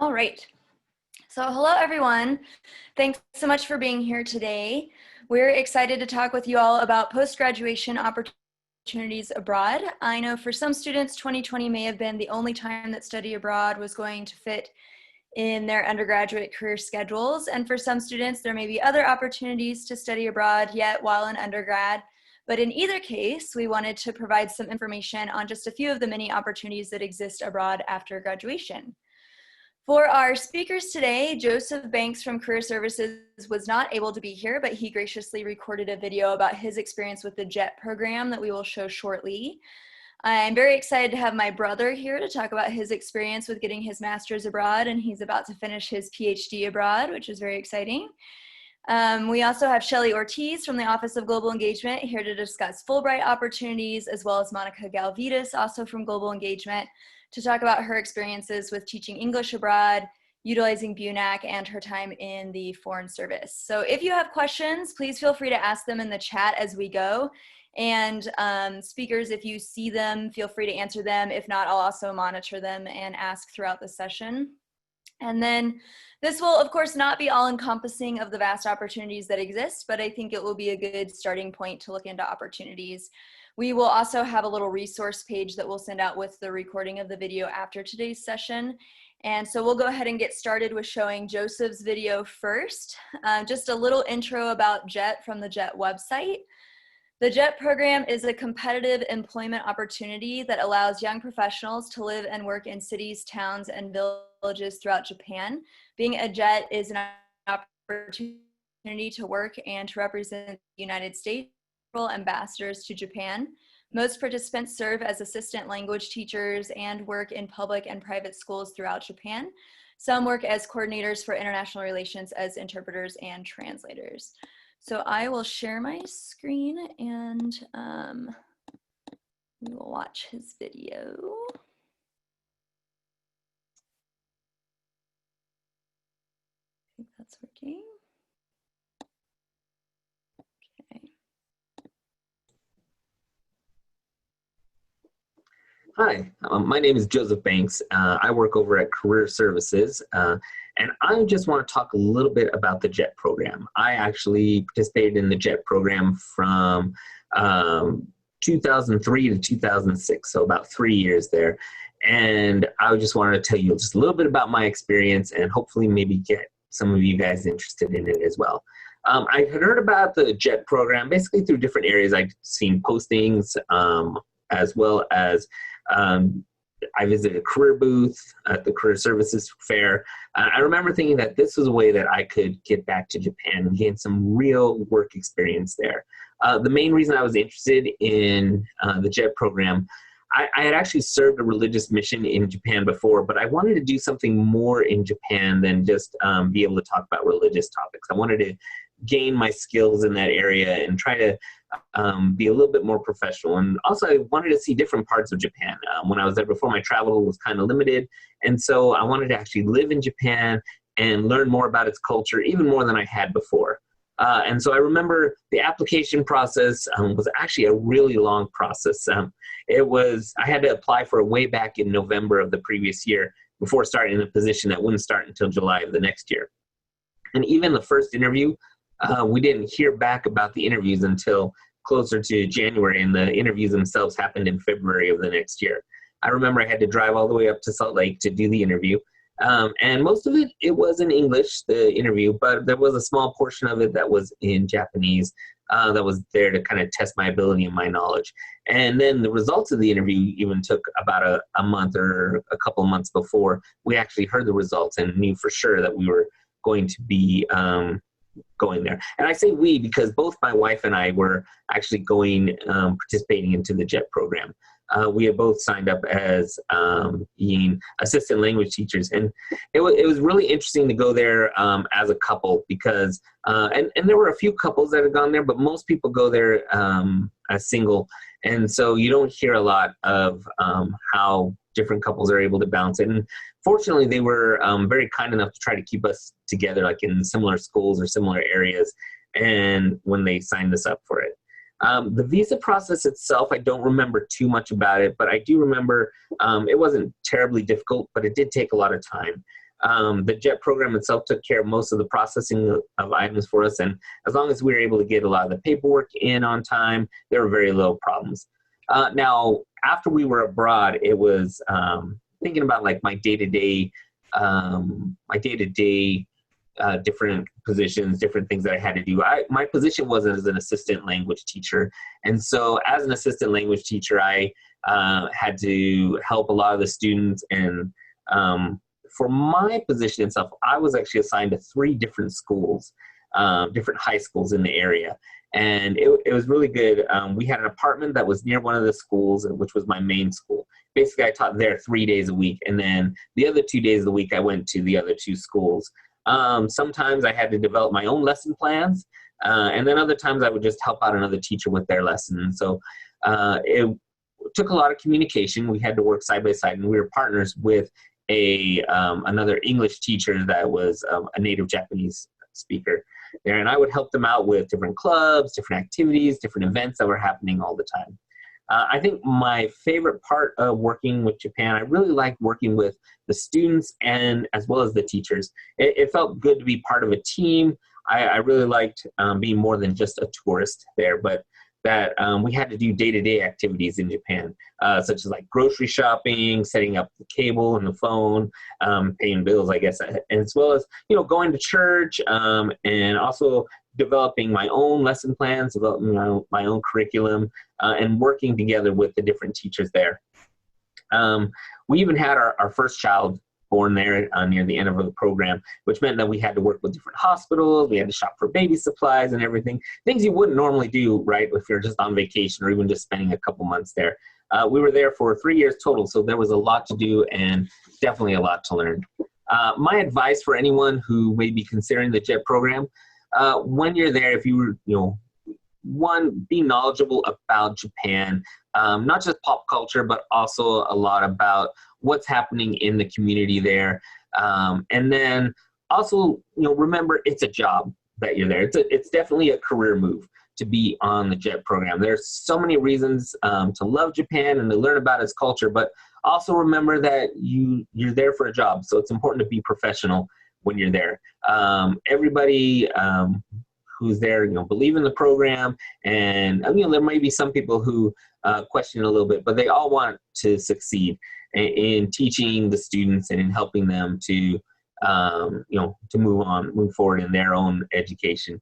All right. So hello, everyone. Thanks so much for being here today. We're excited to talk with you all about post-graduation opportunities abroad. I know for some students, 2020 may have been the only time that study abroad was going to fit in their undergraduate career schedules. And for some students, there may be other opportunities to study abroad yet while in undergrad. But in either case, we wanted to provide some information on just a few of the many opportunities that exist abroad after graduation. For our speakers today, Joseph Banks from Career Services was not able to be here, but he graciously recorded a video about his experience with the JET program that we will show shortly. I'm very excited to have my brother here to talk about his experience with getting his master's abroad, and he's about to finish his PhD abroad, which is very exciting. We also have Shelly Ortiz from the Office of Global Engagement here to discuss Fulbright opportunities, as well as Monica Galvitas, also from Global Engagement, to talk about her experiences with teaching English abroad, utilizing BUNAC, and her time in the Foreign Service. So if you have questions, please feel free to ask them in the chat as we go. And speakers, if you see them, feel free to answer them. If not, I'll also monitor them and ask throughout the session. And then this will, of course, not be all-encompassing of the vast opportunities that exist, but I think it will be a good starting point to look into opportunities. We will also have a little resource page that we'll send out with the recording of the video after today's session. And so we'll go ahead and get started with showing Joseph's video first. Just a little intro about JET from the JET website. The JET program is a competitive employment opportunity that allows young professionals to live and work in cities, towns, and villages throughout Japan. Being a JET is an opportunity to work and to represent the United States ambassadors to Japan. Most participants serve as assistant language teachers and work in public and private schools throughout Japan. Some work as coordinators for international relations as interpreters and translators. So I will share my screen and we will watch his video. I think that's working. Hi, my name is Joseph Banks. I work over at Career Services, and I just want to talk a little bit about the JET program. I actually participated in the JET program from 2003 to 2006, so about 3 years there. And I just wanted to tell you just a little bit about my experience and hopefully maybe get some of you guys interested in it as well. I had heard about the JET program basically through different areas. I'd seen postings as well as I visited a career booth at the Career Services Fair. I remember thinking that this was a way that I could get back to Japan and gain some real work experience there. The main reason I was interested in the JET program, I had actually served a religious mission in Japan before, but I wanted to do something more in Japan than just be able to talk about religious topics. I wanted to gain my skills in that area and try to be a little bit more professional. And also I wanted to see different parts of Japan. When I was there before, my travel was kind of limited. And so I wanted to actually live in Japan and learn more about its culture, even more than I had before. And so I remember the application process was actually a really long process. I had to apply for it way back in November of the previous year before starting in a position that wouldn't start until July of the next year. And even the first interview, we didn't hear back about the interviews until closer to January, and the interviews themselves happened in February of the next year. I remember I had to drive all the way up to Salt Lake to do the interview. And most of it was in English, the interview, but there was a small portion of it that was in Japanese that was there to kind of test my ability and my knowledge. And then the results of the interview even took about a month or a couple of months before we actually heard the results and knew for sure that we were going to be going there. And I say we because both my wife and I were actually participating into the JET program. We had both signed up as being assistant language teachers. And it was really interesting to go there as a couple because, and there were a few couples that had gone there, but most people go there as single. And so you don't hear a lot of how different couples are able to balance it. And fortunately, they were very kind enough to try to keep us together, like in similar schools or similar areas, and when they signed us up for it. The visa process itself, I don't remember too much about it, but I do remember it wasn't terribly difficult, but it did take a lot of time. The JET program itself took care of most of the processing of items for us, and as long as we were able to get a lot of the paperwork in on time, there were very little problems. Now, after we were abroad, it was thinking about like my day-to-day different positions, different things that I had to do. My position was as an assistant language teacher. And so as an assistant language teacher, I had to help a lot of the students. And for my position itself, I was actually assigned to 3 different schools, different high schools in the area. And it was really good. We had an apartment that was near one of the schools, which was my main school. Basically, I taught there 3 days a week. And then the other 2 days of the week, I went to the other 2 schools. Sometimes I had to develop my own lesson plans, and then other times I would just help out another teacher with their lesson. And so it took a lot of communication. We had to work side by side, and we were partners with another English teacher that was a native Japanese speaker there, and I would help them out with different clubs, different activities, different events that were happening all the time. I think my favorite part of working with Japan, I really liked working with the students and as well as the teachers. It felt good to be part of a team. I really liked being more than just a tourist there, but that we had to do day-to-day activities in Japan, such as like grocery shopping, setting up the cable and the phone, paying bills, I guess, as well as, going to church, and also developing my own lesson plans, developing my own curriculum, and working together with the different teachers there. We even had our first child born there near the end of the program, which meant that we had to work with different hospitals. We had to shop for baby supplies and everything, things you wouldn't normally do, right, if you're just on vacation or even just spending a couple months there. We were there for 3 years total, so there was a lot to do and definitely a lot to learn. My advice for anyone who may be considering the JET program, when you're there, if you were, one, be knowledgeable about Japan, not just pop culture, but also a lot about what's happening in the community there. And then also, remember it's a job that you're there. It's definitely a career move to be on the JET program. There's so many reasons to love Japan and to learn about its culture, but also remember that you're there for a job. So it's important to be professional when you're there. Everybody who's there, believe in the program, and there might be some people who question it a little bit, but they all want to succeed in teaching the students and in helping them to move forward in their own education.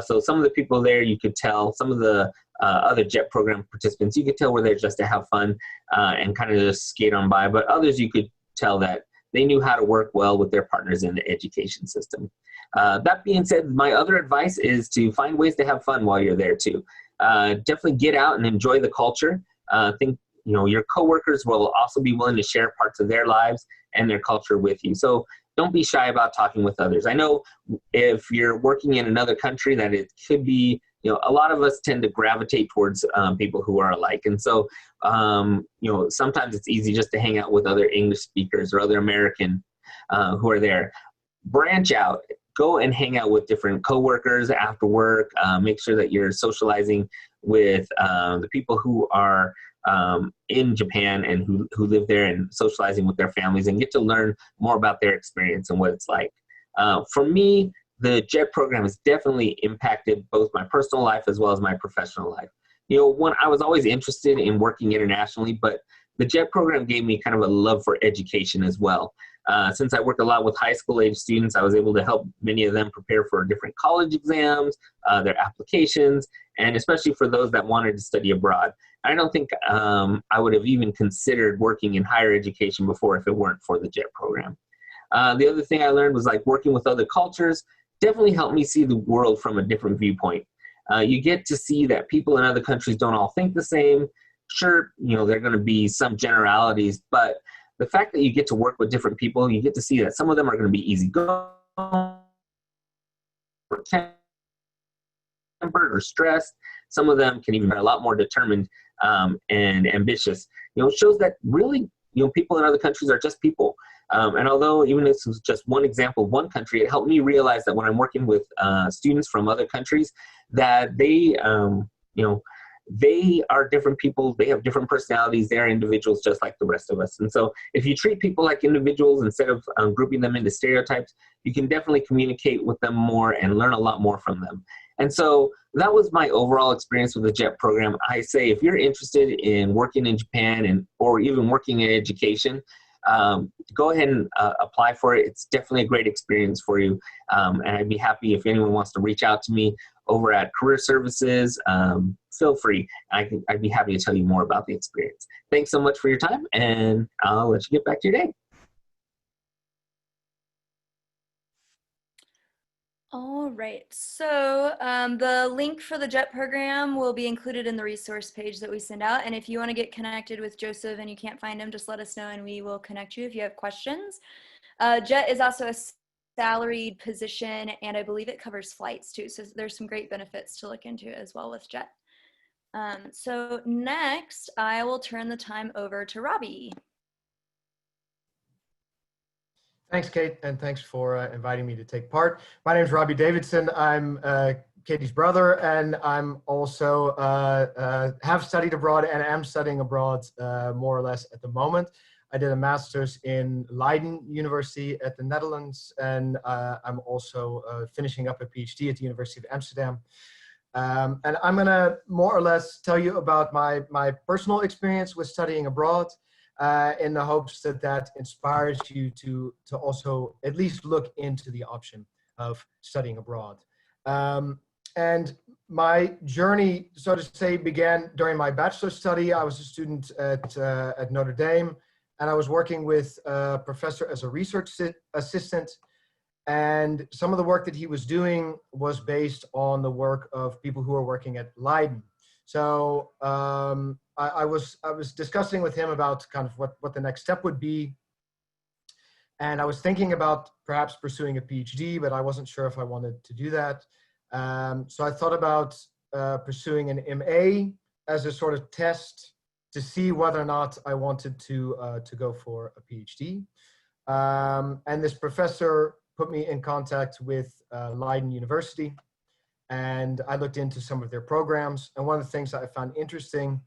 So some of the people there, you could tell, some of the other JET program participants, you could tell were there just to have fun and kind of just skate on by, but others you could tell that they knew how to work well with their partners in the education system. That being said, my other advice is to find ways to have fun while you're there too. Definitely get out and enjoy the culture. Think, your coworkers will also be willing to share parts of their lives and their culture with you. So don't be shy about talking with others. I know if you're working in another country that it could be, a lot of us tend to gravitate towards people who are alike. And so, sometimes it's easy just to hang out with other English speakers or other American who are there. Branch out. Go and hang out with different coworkers after work. Make sure that you're socializing with the people who are in Japan and who live there, and socializing with their families and get to learn more about their experience and what it's like. For me, the JET program has definitely impacted both my personal life as well as my professional life. I was always interested in working internationally, but the JET program gave me kind of a love for education as well. Since I worked a lot with high school age students, I was able to help many of them prepare for different college exams, their applications, and especially for those that wanted to study abroad. I don't think I would have even considered working in higher education before if it weren't for the JET program. The other thing I learned was working with other cultures definitely helped me see the world from a different viewpoint. You get to see that people in other countries don't all think the same. Sure, there are going to be some generalities, but the fact that you get to work with different people, you get to see that some of them are going to be easygoing, or tempered, or stressed. Some of them can even be a lot more determined and ambitious. It shows that really, people in other countries are just people. And although even this was just one example of one country, it helped me realize that when I'm working with students from other countries, that they, they are different people. They have different personalities. They're individuals just like the rest of us. And so if you treat people like individuals instead of grouping them into stereotypes, you can definitely communicate with them more and learn a lot more from them. And so that was my overall experience with the JET program. I say if you're interested in working in Japan or even working in education, go ahead and apply for it. It's definitely a great experience for you. And I'd be happy if anyone wants to reach out to me over at Career Services. Feel free. I'd be happy to tell you more about the experience. Thanks so much for your time, and I'll let you get back to your day. All right, so the link for the JET program will be included in the resource page that we send out. And if you want to get connected with Joseph and you can't find him, just let us know and we will connect you if you have questions. JET is also a salaried position, and I believe it covers flights too. So there's some great benefits to look into as well with JET. So next, I will turn the time over to Robbie. Thanks, Kate, and thanks for inviting me to take part. My name is Robbie Davidson. I'm Katie's brother, and I'm also have studied abroad and am studying abroad more or less at the moment. I did a master's in Leiden University at the Netherlands, and I'm also finishing up a PhD at the University of Amsterdam. And I'm going to more or less tell you about my personal experience with studying abroad, in the hopes that that inspires you to also at least look into the option of studying abroad. And my journey, so to say, began during my bachelor study. I was a student at Notre Dame, and I was working with a professor as a research assistant. And some of the work that he was doing was based on the work of people who are working at Leiden. So I was discussing with him about kind of what the next step would be. And I was thinking about perhaps pursuing a PhD, but I wasn't sure if I wanted to do that. So I thought about pursuing an MA as a sort of test to see whether or not I wanted to go for a PhD. And this professor put me in contact with Leiden University, and I looked into some of their programs. And one of the things that I found interesting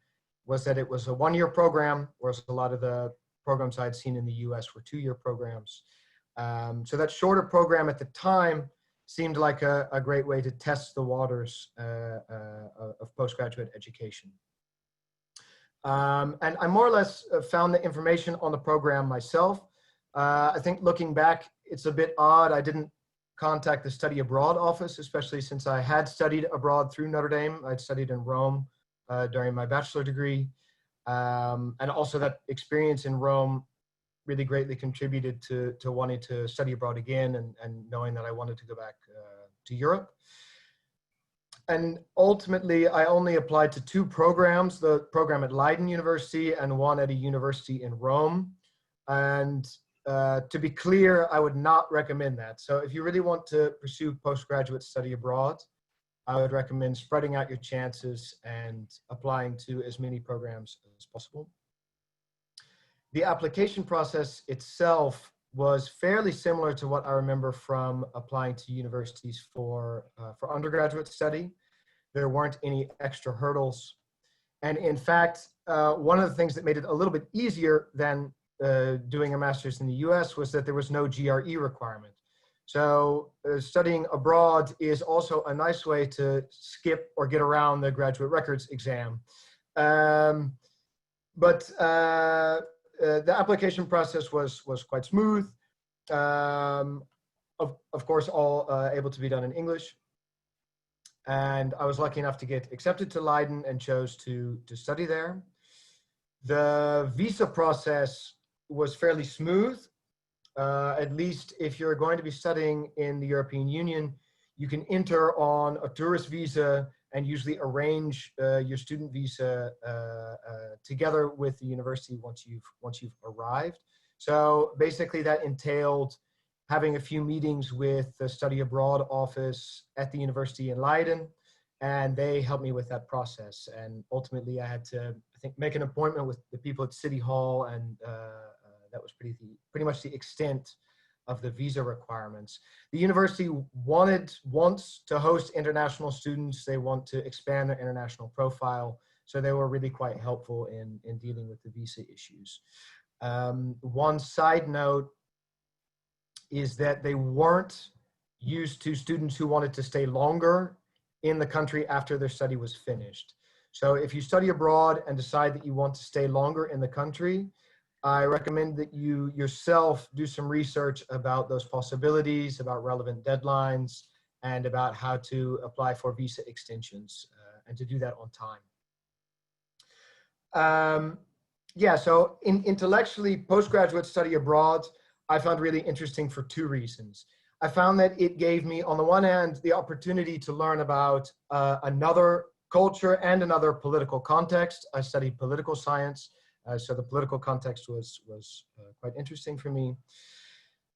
was that it was a one-year program, whereas a lot of the programs I'd seen in the US were two-year programs. So that shorter program at the time seemed like a great way to test the waters of postgraduate education. And I more or less found the information on the program myself. I think looking back, it's a bit odd. I didn't contact the study abroad office, especially since I had studied abroad through Notre Dame. I'd studied in Rome during my bachelor degree. And also that experience in Rome really greatly contributed to wanting to study abroad again and knowing that I wanted to go back to Europe. And ultimately, I only applied to two programs, the program at Leiden University and one at a university in Rome. And to be clear, I would not recommend that. So if you really want to pursue postgraduate study abroad, I would recommend spreading out your chances and applying to as many programs as possible. The application process itself was fairly similar to what I remember from applying to universities for undergraduate study. There weren't any extra hurdles. And in fact, one of the things that made it a little bit easier than doing a master's in the US was that there was no GRE requirement. So studying abroad is also a nice way to skip or get around the graduate records exam. But the application process was quite smooth. Of course, all able to be done in English. And I was lucky enough to get accepted to Leiden and chose to study there. The visa process was fairly smooth. At least if you're going to be studying in the European Union, you can enter on a tourist visa and usually arrange your student visa together with the university once you've arrived. So basically that entailed having a few meetings with the study abroad office at the university in Leiden, and they helped me with that process. And ultimately I had to, I think, make an appointment with the people at City Hall, and that was pretty much the extent of the visa requirements. The university wants to host international students. They want to expand their international profile. So they were really quite helpful in dealing with the visa issues. One side note is that they weren't used to students who wanted to stay longer in the country after their study was finished. So if you study abroad and decide that you want to stay longer in the country, I recommend that you yourself do some research about those possibilities, about relevant deadlines, and about how to apply for visa extensions, and to do that on time. Yeah, so intellectually, postgraduate study abroad, I found really interesting for two reasons. I found that it gave me, on the one hand, the opportunity to learn about another culture and another political context. I studied political science, so the political context was quite interesting for me.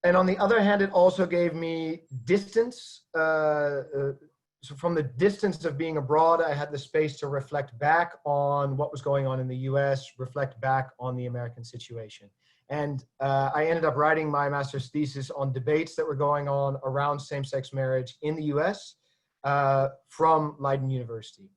And on the other hand, it also gave me distance. So from the distance of being abroad, I had the space to reflect back on what was going on in the US, reflect back on the American situation. And I ended up writing my master's thesis on debates that were going on around same-sex marriage in the US from Leiden University.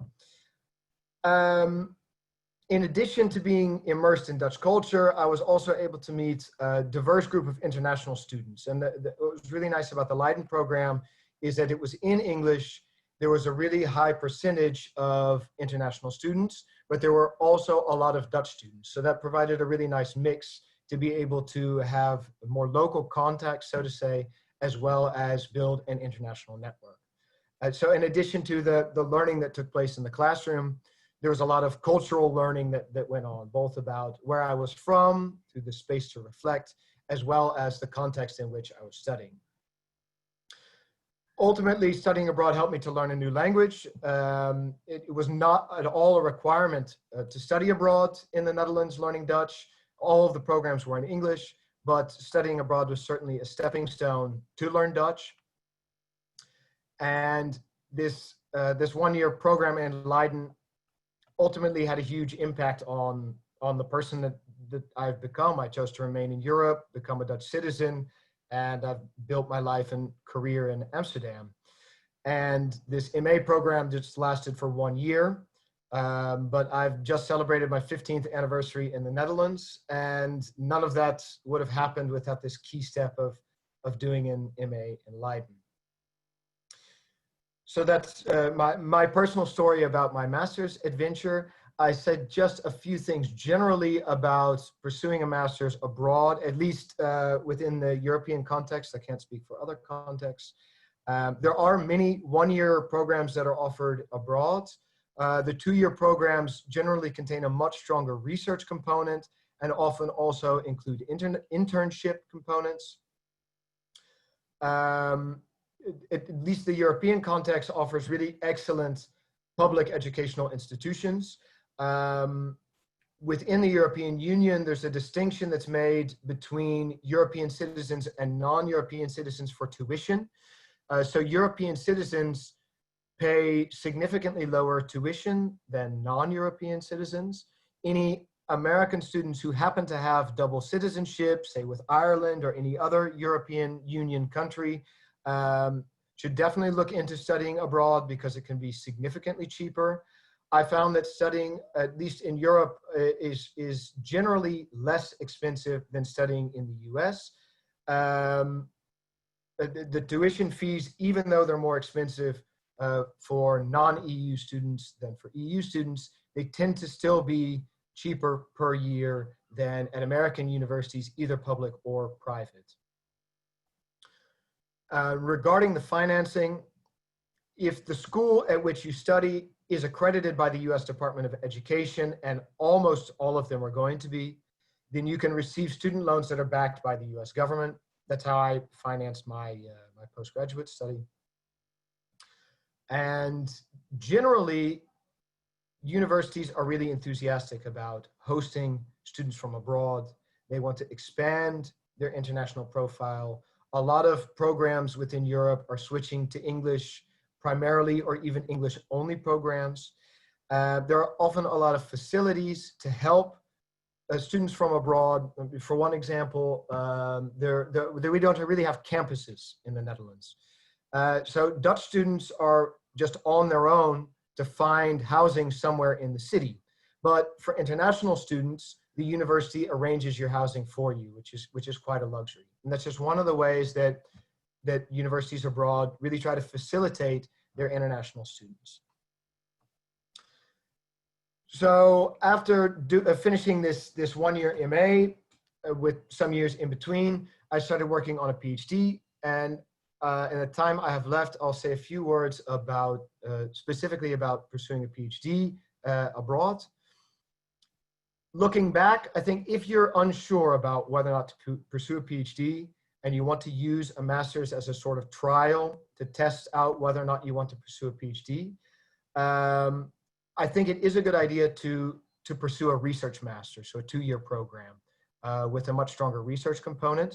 In addition to being immersed in Dutch culture, I was also able to meet a diverse group of international students. And what was really nice about the Leiden program is that it was in English. There was a really high percentage of international students, but there were also a lot of Dutch students. So that provided a really nice mix to be able to have more local contact, so to say, as well as build an international network. So in addition to the learning that took place in the classroom, there was a lot of cultural learning that went on, both about where I was from, through the space to reflect, as well as the context in which I was studying. Ultimately, studying abroad helped me to learn a new language. It was not at all a requirement to study abroad in the Netherlands learning Dutch. All of the programs were in English, but studying abroad was certainly a stepping stone to learn Dutch. And this one-year program in Leiden ultimately had a huge impact on the person that I've become. I chose to remain in Europe, become a Dutch citizen, and I've built my life and career in Amsterdam. And this MA program just lasted for 1 year, but I've just celebrated my 15th anniversary in the Netherlands, and none of that would have happened without this key step of doing an MA in Leiden. So that's my personal story about my master's adventure. I said just a few things generally about pursuing a master's abroad, at least within the European context. I can't speak for other contexts. There are many one-year programs that are offered abroad. The two-year programs generally contain a much stronger research component and often also include internship components. At least the European context offers really excellent public educational institutions. Within the European Union, there's a distinction that's made between European citizens and non-European citizens for tuition. So European citizens pay significantly lower tuition than non-European citizens. Any American students who happen to have double citizenship, say with Ireland or any other European Union country, should definitely look into studying abroad because it can be significantly cheaper. I found that studying, at least in Europe, is generally less expensive than studying in the US. The tuition fees, even though they're more expensive for non-EU students than for EU students, they tend to still be cheaper per year than at American universities, either public or private. Regarding the financing, if the school at which you study is accredited by the US Department of Education, and almost all of them are going to be, then you can receive student loans that are backed by the US government. That's how I financed my postgraduate study. And generally, universities are really enthusiastic about hosting students from abroad. They want to expand their international profile. A lot of programs within Europe are switching to English primarily, or even English only programs. There are often a lot of facilities to help students from abroad. For one example, we don't really have campuses in the Netherlands. So Dutch students are just on their own to find housing somewhere in the city. But for international students, the university arranges your housing for you, which is quite a luxury. And that's just one of the ways that universities abroad really try to facilitate their international students. So after finishing this 1 year MA with some years in between, I started working on a PhD. And in the time I have left, I'll say a few words about specifically about pursuing a PhD abroad. Looking back, I think if you're unsure about whether or not to pursue a PhD and you want to use a master's as a sort of trial to test out whether or not you want to pursue a PhD, I think it is a good idea to pursue a research master, so a 2-year program with a much stronger research component.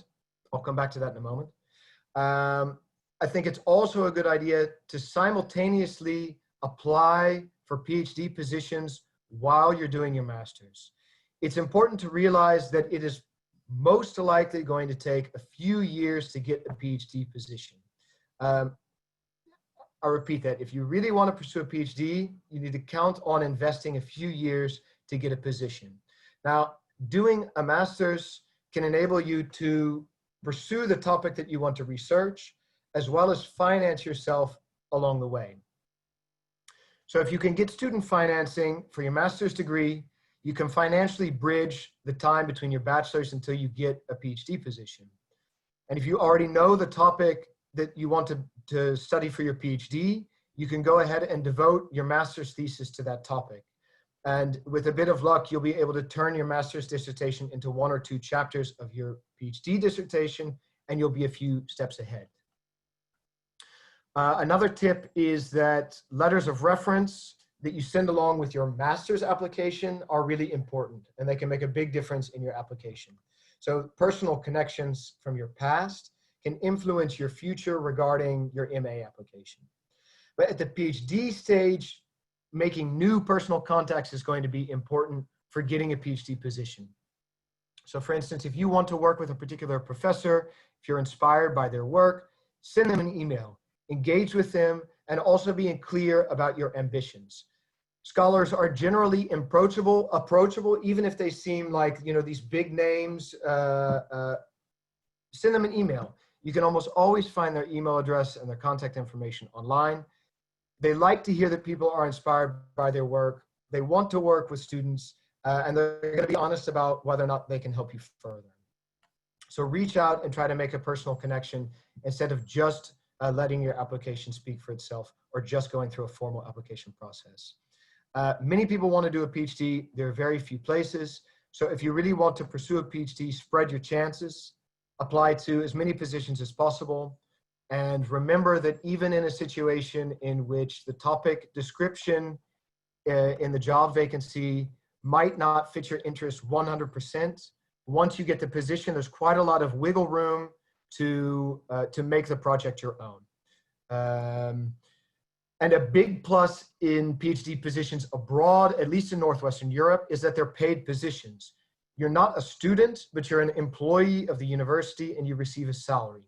I'll come back to that in a moment. I think it's also a good idea to simultaneously apply for PhD positions while you're doing your master's. It's important to realize that it is most likely going to take a few years to get a PhD position. I'll repeat that. If you really want to pursue a PhD, you need to count on investing a few years to get a position. Now, doing a master's can enable you to pursue the topic that you want to research, as well as finance yourself along the way. So if you can get student financing for your master's degree, you can financially bridge the time between your bachelor's until you get a PhD position. And if you already know the topic that you want to study for your PhD, you can go ahead and devote your master's thesis to that topic. And with a bit of luck, you'll be able to turn your master's dissertation into 1 or 2 chapters of your PhD dissertation, and you'll be a few steps ahead. Another tip is that letters of reference that you send along with your master's application are really important, and they can make a big difference in your application. So personal connections from your past can influence your future regarding your MA application. But at the PhD stage, making new personal contacts is going to be important for getting a PhD position. So for instance, if you want to work with a particular professor, if you're inspired by their work, send them an email, engage with them, and also being clear about your ambitions. Scholars are generally approachable, even if they seem like, you know, these big names. Send them an email. You can almost always find their email address and their contact information online. They like to hear that people are inspired by their work. They want to work with students, and they're going to be honest about whether or not they can help you further. So reach out and try to make a personal connection instead of just letting your application speak for itself or just going through a formal application process. Many people want to do a PhD. There are very few places. So if you really want to pursue a PhD, spread your chances, apply to as many positions as possible. And remember that even in a situation in which the topic description in the job vacancy might not fit your interest 100%, once you get the position, there's quite a lot of wiggle room to make the project your own. And a big plus in PhD positions abroad, at least in Northwestern Europe, is that they're paid positions. You're not a student, but you're an employee of the university and you receive a salary.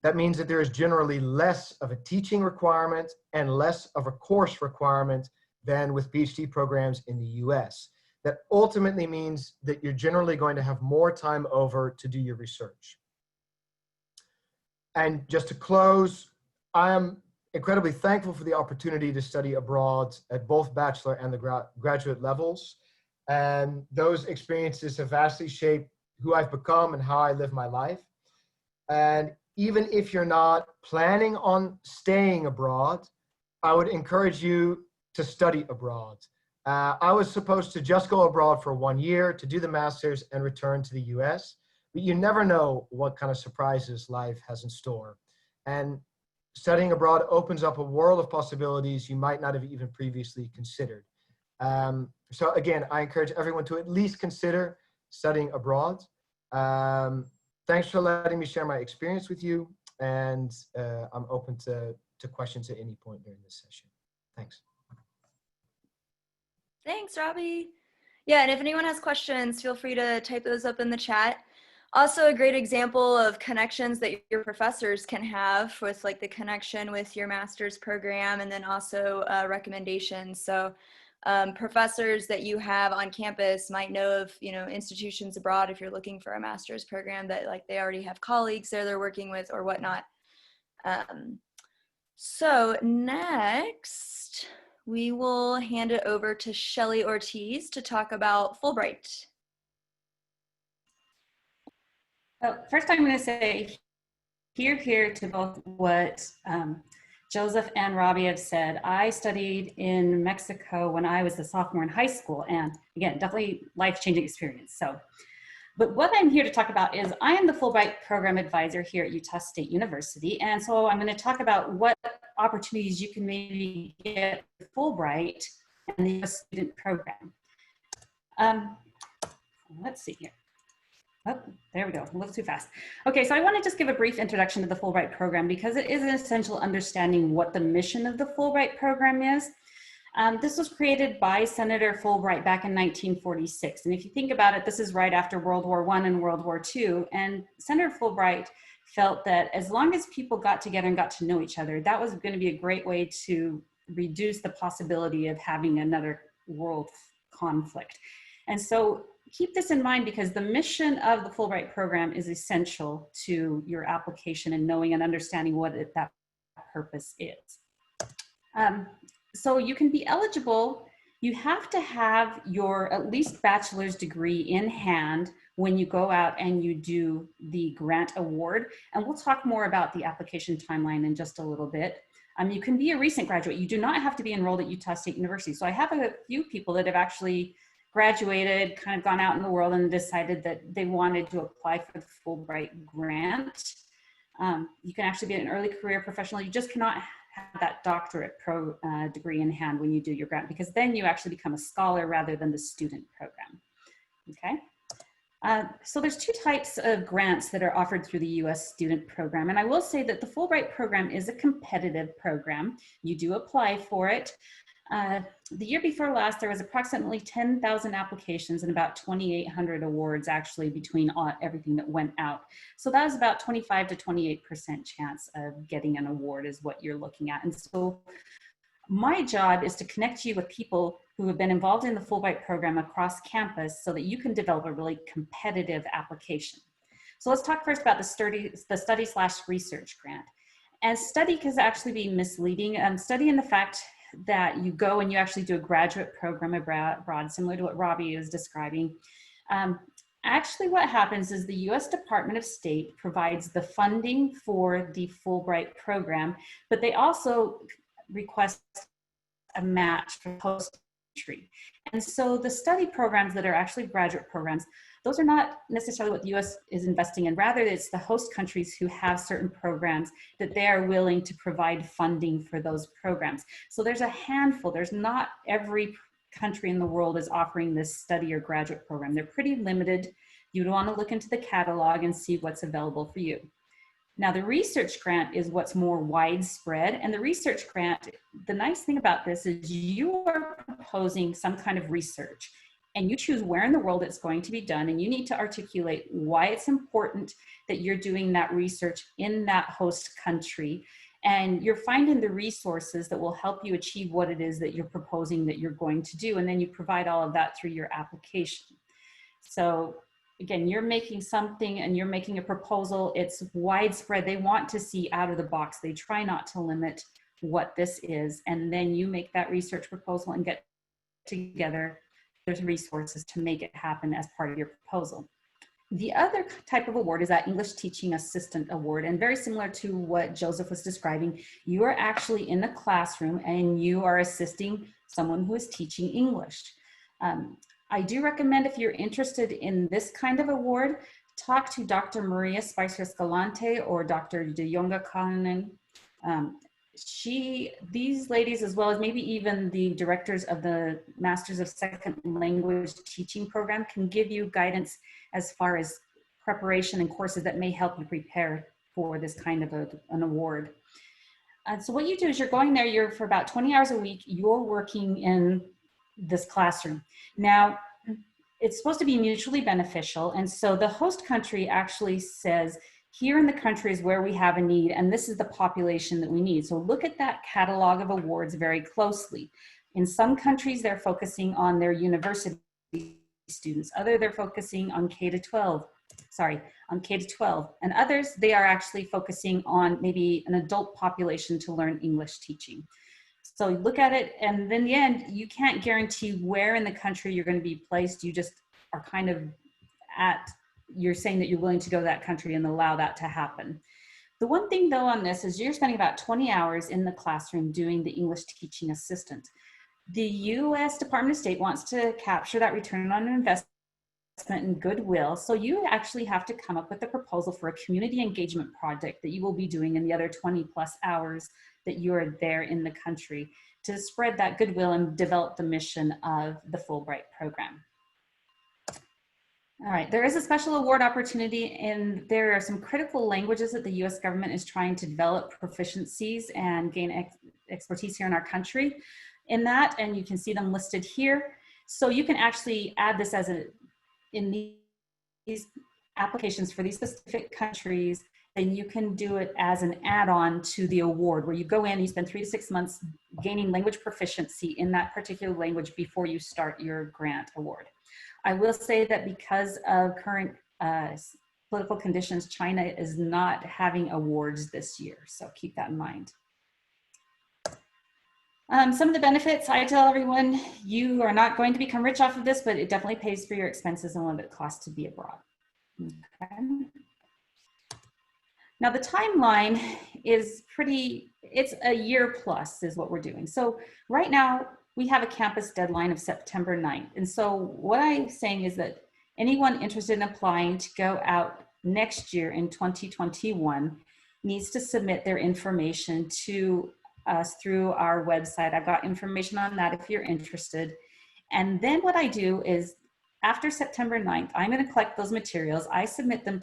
That means that there is generally less of a teaching requirement and less of a course requirement than with PhD programs in the US. That ultimately means that you're generally going to have more time over to do your research. And just to close, I am incredibly thankful for the opportunity to study abroad at both bachelor and the graduate levels. And those experiences have vastly shaped who I've become and how I live my life. And even if you're not planning on staying abroad, I would encourage you to study abroad. I was supposed to just go abroad for 1 year to do the master's and return to the US, but you never know what kind of surprises life has in store. And studying abroad opens up a world of possibilities you might not have even previously considered. So again, I encourage everyone to at least consider studying abroad. Thanks for letting me share my experience with you, and I'm open to questions at any point during this session. Thanks. Thanks, Robbie. Yeah, and if anyone has questions, feel free to type those up in the chat. Also a great example of connections that your professors can have with like the connection with your master's program, and then also recommendations. So professors that you have on campus might know of, you know, institutions abroad if you're looking for a master's program that like they already have colleagues there they're working with or whatnot. So next, we will hand it over to Shelly Ortiz to talk about Fulbright. So first, I'm going to say here to both what Joseph and Robbie have said. I studied in Mexico when I was a sophomore in high school, and again, definitely life-changing experience. So, but what I'm here to talk about is I am the Fulbright Program Advisor here at Utah State University, and so I'm going to talk about what opportunities you can maybe get Fulbright and the US student program. Let's see here. Oh, there we go, a little too fast. Okay, so I want to just give a brief introduction to the Fulbright program because it is an essential understanding what the mission of the Fulbright program is. This was created by Senator Fulbright back in 1946. And if you think about it, this is right after World War I and World War II. And Senator Fulbright felt that as long as people got together and got to know each other, that was going to be a great way to reduce the possibility of having another world conflict. And so keep this in mind because the mission of the Fulbright program is essential to your application and knowing and understanding what that purpose is. So you can be eligible, you have to have your at least bachelor's degree in hand when you go out and you do the grant award. And we'll talk more about the application timeline in just a little bit. You can be a recent graduate. You do not have to be enrolled at Utah State University. So I have a few people that have actually graduated, kind of gone out in the world and decided that they wanted to apply for the Fulbright grant. You can actually be an early career professional. You just cannot have that doctorate degree in hand when you do your grant because then you actually become a scholar rather than the student program, okay? So there's two types of grants that are offered through the U.S. student program. And I will say that the Fulbright program is a competitive program. You do apply for it. The year before last, there was approximately 10,000 applications and about 2,800 awards actually between everything that went out. So that is about 25 to 28% chance of getting an award is what you're looking at. And so my job is to connect you with people who have been involved in the Fulbright program across campus so that you can develop a really competitive application. So let's talk first about the study/research grant. And study can actually be misleading. Study in the fact that you go and you actually do a graduate program abroad, similar to what Robbie is describing. Actually what happens is the US Department of State provides the funding for the Fulbright program, but they also request a match for host country. And so the study programs that are actually graduate programs, those are not necessarily what the US is investing in. Rather, it's the host countries who have certain programs that they are willing to provide funding for those programs. So there's a handful, there's not every country in the world is offering this study or graduate program. They're pretty limited. You'd want to look into the catalog and see what's available for you. Now the research grant is what's more widespread, and the research grant, the nice thing about this is you are proposing some kind of research and you choose where in the world it's going to be done, and you need to articulate why it's important that you're doing that research in that host country, and you're finding the resources that will help you achieve what it is that you're proposing that you're going to do, and then you provide all of that through your application. So again, you're making something and you're making a proposal, it's widespread. They want to see out of the box. They try not to limit what this is. And then you make that research proposal and get together there's resources to make it happen as part of your proposal. The other type of award is that English Teaching Assistant Award. And very similar to what Joseph was describing, you are actually in the classroom and you are assisting someone who is teaching English. I do recommend if you're interested in this kind of award, talk to Dr. Maria Spicer Escalante or Dr. DeYonga Kahanen. These ladies, as well as maybe even the directors of the Masters of Second Language Teaching program, can give you guidance as far as preparation and courses that may help you prepare for this kind of an award. So what you do is you're going there, for about 20 hours a week, you're working in this classroom. Now, it's supposed to be mutually beneficial. And so the host country actually says, here in the countries where we have a need, and this is the population that we need. So look at that catalog of awards very closely. In some countries, they're focusing on their university students. Other, they're focusing on K to 12. On K to 12. And others, they are actually focusing on maybe an adult population to learn English teaching. So look at it, and then in the end, you can't guarantee where in the country you're going to be placed. You just are kind of you're saying that you're willing to go to that country and allow that to happen. The one thing though on this is you're spending about 20 hours in the classroom doing the English teaching assistant. The US Department of State wants to capture that return on investment and goodwill. So you actually have to come up with a proposal for a community engagement project that you will be doing in the other 20 plus hours that you are there in the country to spread that goodwill and develop the mission of the Fulbright program. All right, there is a special award opportunity, and there are some critical languages that the US government is trying to develop proficiencies and gain expertise here in our country in that, and you can see them listed here. So you can actually add this as in these applications for these specific countries, then you can do it as an add-on to the award where you go in, you spend 3 to 6 months gaining language proficiency in that particular language before you start your grant award. I will say that because of current political conditions, China is not having awards this year, so keep that in mind. Some of the benefits, I tell everyone, you are not going to become rich off of this, but it definitely pays for your expenses and what it costs to be abroad. Okay. Now the timeline is it's a year plus is what we're doing. So right now we have a campus deadline of September 9th. And so what I'm saying is that anyone interested in applying to go out next year in 2021 needs to submit their information to us through our website. I've got information on that if you're interested. And then what I do is after September 9th, I'm going to collect those materials. I submit them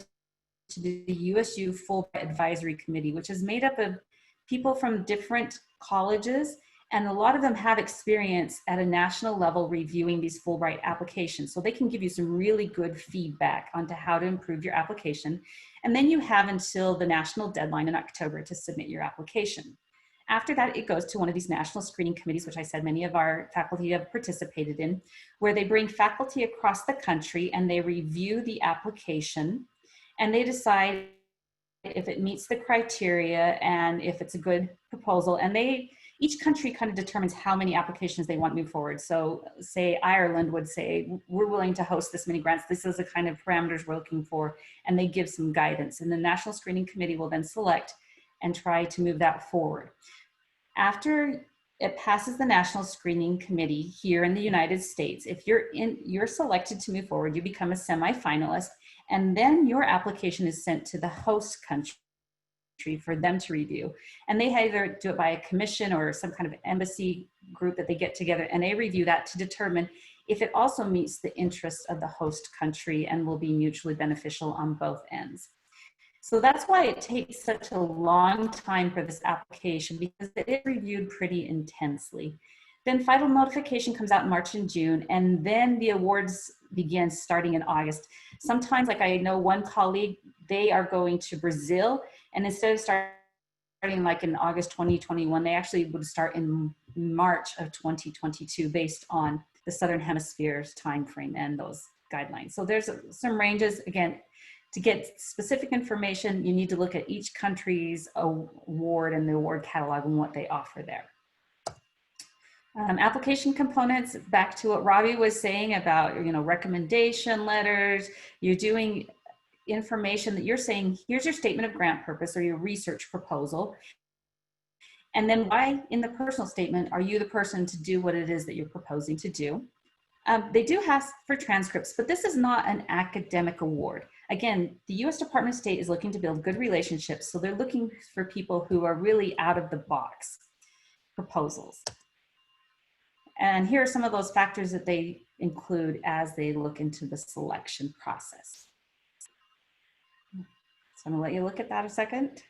to the USU Fulbright Advisory Committee, which is made up of people from different colleges, and a lot of them have experience at a national level reviewing these Fulbright applications. So they can give you some really good feedback onto how to improve your application. And then you have until the national deadline in October to submit your application. After that, it goes to one of these national screening committees, which I said many of our faculty have participated in, where they bring faculty across the country and they review the application and they decide if it meets the criteria and if it's a good proposal. And each country kind of determines how many applications they want to move forward. So say Ireland would say, we're willing to host this many grants. This is the kind of parameters we're looking for. And they give some guidance. And the National Screening Committee will then select and try to move that forward. After it passes the National Screening Committee here in the United States, if you're selected to move forward, you become a semi-finalist, and then your application is sent to the host country for them to review. And they either do it by a commission or some kind of embassy group that they get together, and they review that to determine if it also meets the interests of the host country and will be mutually beneficial on both ends. So that's why it takes such a long time for this application, because it is reviewed pretty intensely. Then final notification comes out in March and June, and then the awards begin starting in August. Sometimes, like I know one colleague, they are going to Brazil, and instead of starting like in August 2021, they actually would start in March of 2022 based on the Southern Hemisphere's time frame and those guidelines. So there's some ranges. Again, to get specific information, you need to look at each country's award and the award catalog and what they offer there. Application components, back to what Robbie was saying about, recommendation letters. You're doing information that you're saying, here's your statement of grant purpose or your research proposal. And then why in the personal statement are you the person to do what it is that you're proposing to do? They do ask for transcripts, but this is not an academic award. Again, the US Department of State is looking to build good relationships, so they're looking for people who are really out of the box proposals. And here are some of those factors that they include as they look into the selection process. So I'm gonna let you look at that a second.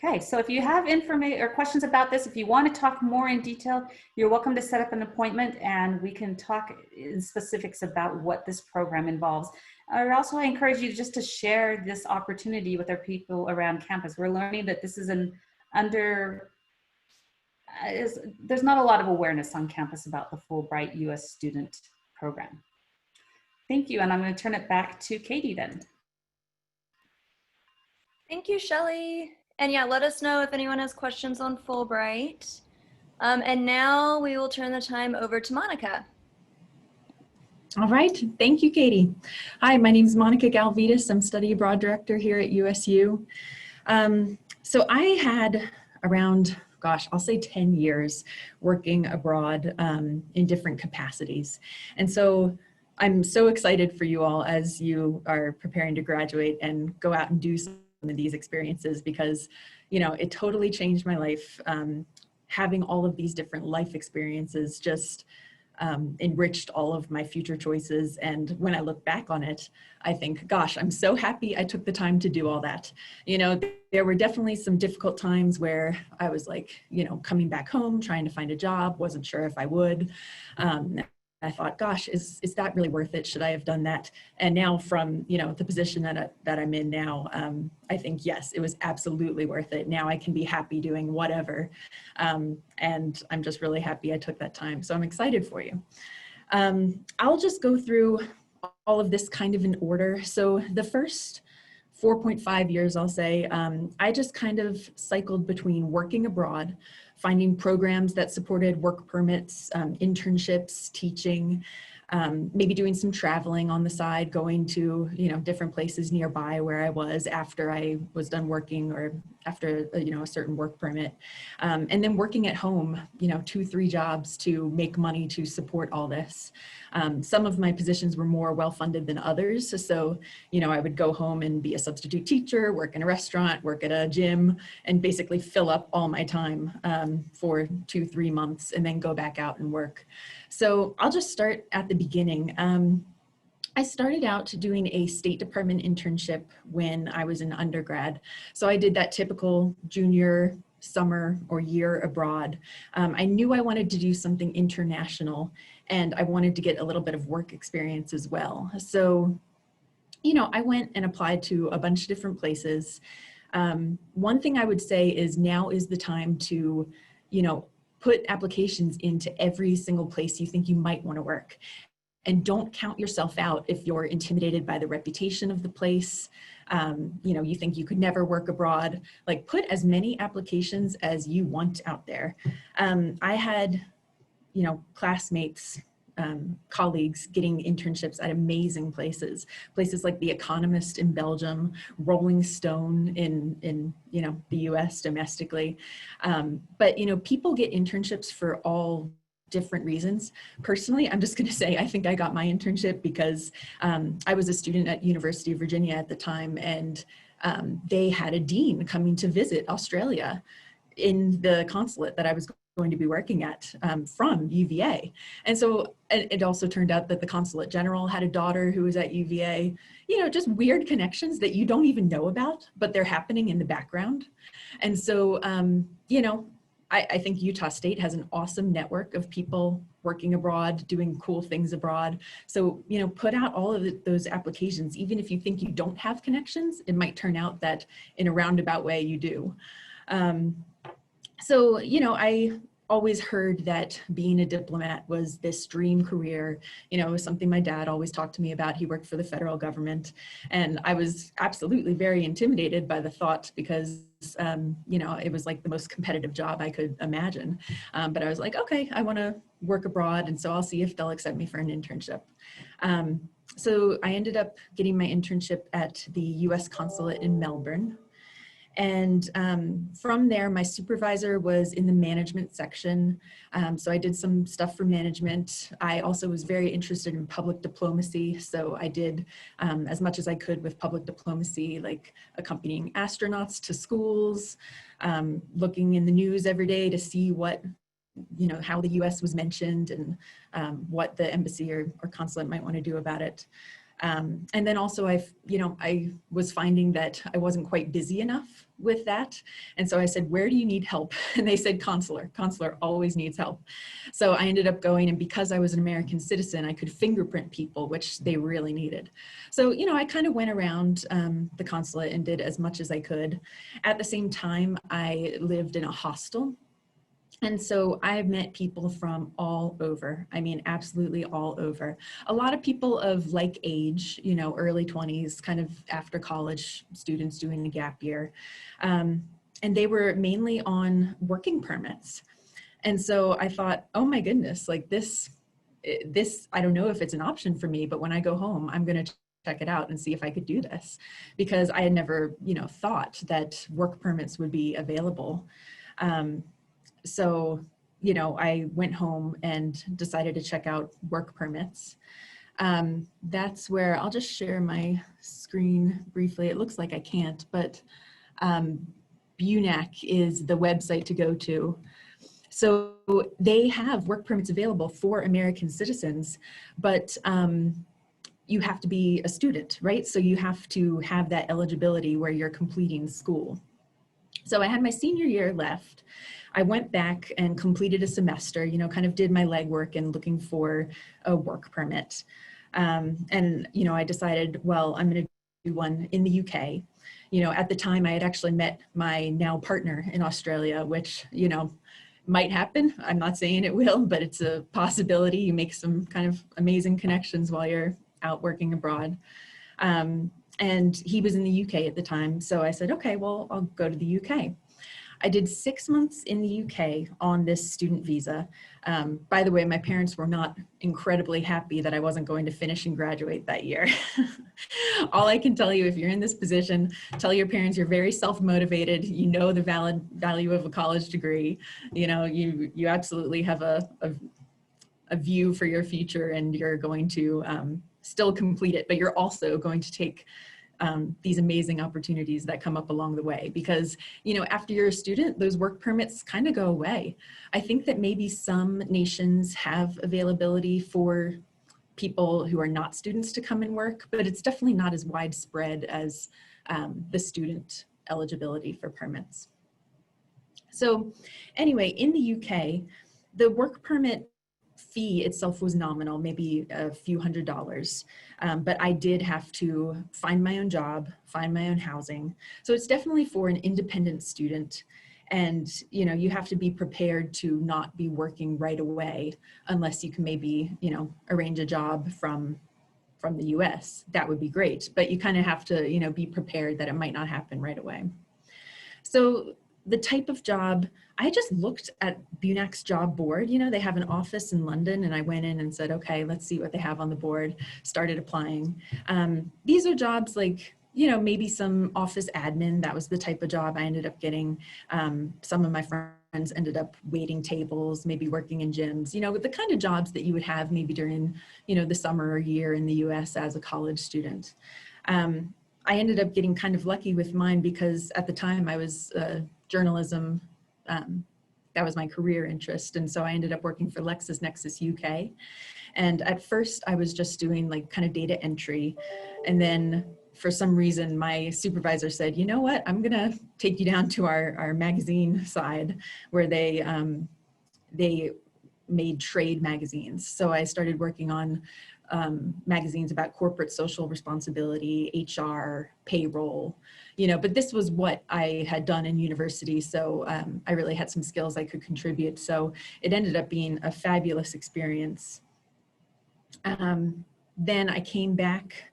Okay, so if you have information or questions about this, if you want to talk more in detail, you're welcome to set up an appointment and we can talk in specifics about what this program involves. Also, I encourage you just to share this opportunity with our people around campus. We're learning that this is there's not a lot of awareness on campus about the Fulbright U.S. student program. Thank you, and I'm going to turn it back to Katie then. Thank you, Shelley. And yeah, let us know if anyone has questions on Fulbright. And now we will turn the time over to Monica. All right, thank you, Katie. Hi, my name is Monica Galvitas. I'm study abroad director here at USU. So I had around, gosh, I'll say 10 years working abroad in different capacities. And so I'm so excited for you all as you are preparing to graduate and go out and do some of these experiences, because, you know, it totally changed my life. Having all of these different life experiences just enriched all of my future choices. And when I look back on it, I think, gosh, I'm so happy I took the time to do all that. You know, there were definitely some difficult times where I was like, you know, coming back home, trying to find a job, wasn't sure if I would. I thought, gosh, is that really worth it? Should I have done that? And now from, you know, the position that I'm in now, I think, yes, it was absolutely worth it. Now I can be happy doing whatever. And I'm just really happy I took that time. So I'm excited for you. I'll just go through all of this kind of in order. So the first 4.5 years, I'll say, I just kind of cycled between working abroad, finding programs that supported work permits, internships, teaching, maybe doing some traveling on the side, going to, you know, different places nearby where I was after I was done working or after, you know, a certain work permit. And then working at home, you know, 2-3 jobs to make money to support all this. Some of my positions were more well-funded than others. So, you know, I would go home and be a substitute teacher, work in a restaurant, work at a gym, and basically fill up all my time for 2-3 months and then go back out and work. So I'll just start at the beginning. I started out doing a State Department internship when I was an undergrad. So I did that typical junior summer or year abroad. I knew I wanted to do something international, and I wanted to get a little bit of work experience as well. So, you know, I went and applied to a bunch of different places. One thing I would say is now is the time to, you know, put applications into every single place you think you might want to work. And don't count yourself out if you're intimidated by the reputation of the place. You know, you think you could never work abroad. Like, put as many applications as you want out there. I had, you know, classmates, colleagues getting internships at amazing places like The Economist in Belgium, Rolling Stone in you know, the US domestically. But, you know, people get internships for all different reasons. Personally, I'm just going to say I think I got my internship because I was a student at University of Virginia at the time, and they had a dean coming to visit Australia in the consulate that I was going to be working at from UVA. And so it also turned out that the consulate general had a daughter who was at UVA. You know, just weird connections that you don't even know about, but they're happening in the background. And so, you know, I think Utah State has an awesome network of people working abroad, doing cool things abroad. So, you know, put out all of those applications. Even if you think you don't have connections, it might turn out that in a roundabout way you do. So, you know, I always heard that being a diplomat was this dream career. You know, it was something my dad always talked to me about. He worked for the federal government, and I was absolutely very intimidated by the thought because, you know, it was like the most competitive job I could imagine. But I was like, okay, I want to work abroad, and so I'll see if they'll accept me for an internship. So I ended up getting my internship at the US consulate in Melbourne. And from there, my supervisor was in the management section. So I did some stuff for management. I also was very interested in public diplomacy. So I did as much as I could with public diplomacy, like accompanying astronauts to schools, looking in the news every day to see what, you know, how the US was mentioned and what the embassy or consulate might want to do about it. And then also I was finding that I wasn't quite busy enough with that. And so I said, where do you need help? And they said, consular always needs help. So I ended up going, and because I was an American citizen, I could fingerprint people, which they really needed. So, I kind of went around the consulate and did as much as I could. At the same time, I lived in a hostel. And so I've met people from all over. I mean, absolutely all over. A lot of people of like age, early 20s, kind of after college students doing a gap year. And they were mainly on working permits. And so I thought, oh my goodness, like this, I don't know if it's an option for me, but when I go home, I'm going to check it out and see if I could do this, because I had never, thought that work permits would be available. So, I went home and decided to check out work permits. That's where I'll just share my screen briefly. It looks like I can't, but BUNAC is the website to go to. So they have work permits available for American citizens, but you have to be a student, right? So you have to have that eligibility where you're completing school. So I had my senior year left. I went back and completed a semester, kind of did my legwork and looking for a work permit. And, I decided, well, I'm going to do one in the UK. At the time I had actually met my now partner in Australia, which, might happen. I'm not saying it will, but it's a possibility. You make some kind of amazing connections while you're out working abroad. And he was in the UK at the time. So I said, okay, well, I'll go to the UK. I did 6 months in the UK on this student visa. By the way, my parents were not incredibly happy that I wasn't going to finish and graduate that year. All I can tell you, if you're in this position, tell your parents you're very self-motivated, the value of a college degree, you absolutely have a view for your future, and you're going to still complete it, but you're also going to take these amazing opportunities that come up along the way, because, after you're a student, those work permits kind of go away. I think that maybe some nations have availability for people who are not students to come and work, but it's definitely not as widespread as the student eligibility for permits. So anyway, in the UK, the work permit fee itself was nominal, maybe a few $100s, but I did have to find my own job, find my own housing. So it's definitely for an independent student, and you have to be prepared to not be working right away unless you can maybe arrange a job from the US. That would be great, but you kind of have to be prepared that it might not happen right away. So the type of job, I just looked at BUNAC's job board. They have an office in London, and I went in and said, okay, let's see what they have on the board, started applying. These are jobs like, maybe some office admin. That was the type of job I ended up getting. Some of my friends ended up waiting tables, maybe working in gyms, the kind of jobs that you would have maybe during, the summer or year in the US as a college student. I ended up getting kind of lucky with mine because at the time I was journalism, that was my career interest. And so I ended up working for LexisNexis UK. And at first I was just doing like kind of data entry. And then for some reason, my supervisor said, you know what, I'm gonna take you down to our magazine side where they made trade magazines. So I started working on magazines about corporate social responsibility, HR, payroll, but this was what I had done in university. So I really had some skills I could contribute. So it ended up being a fabulous experience. Then I came back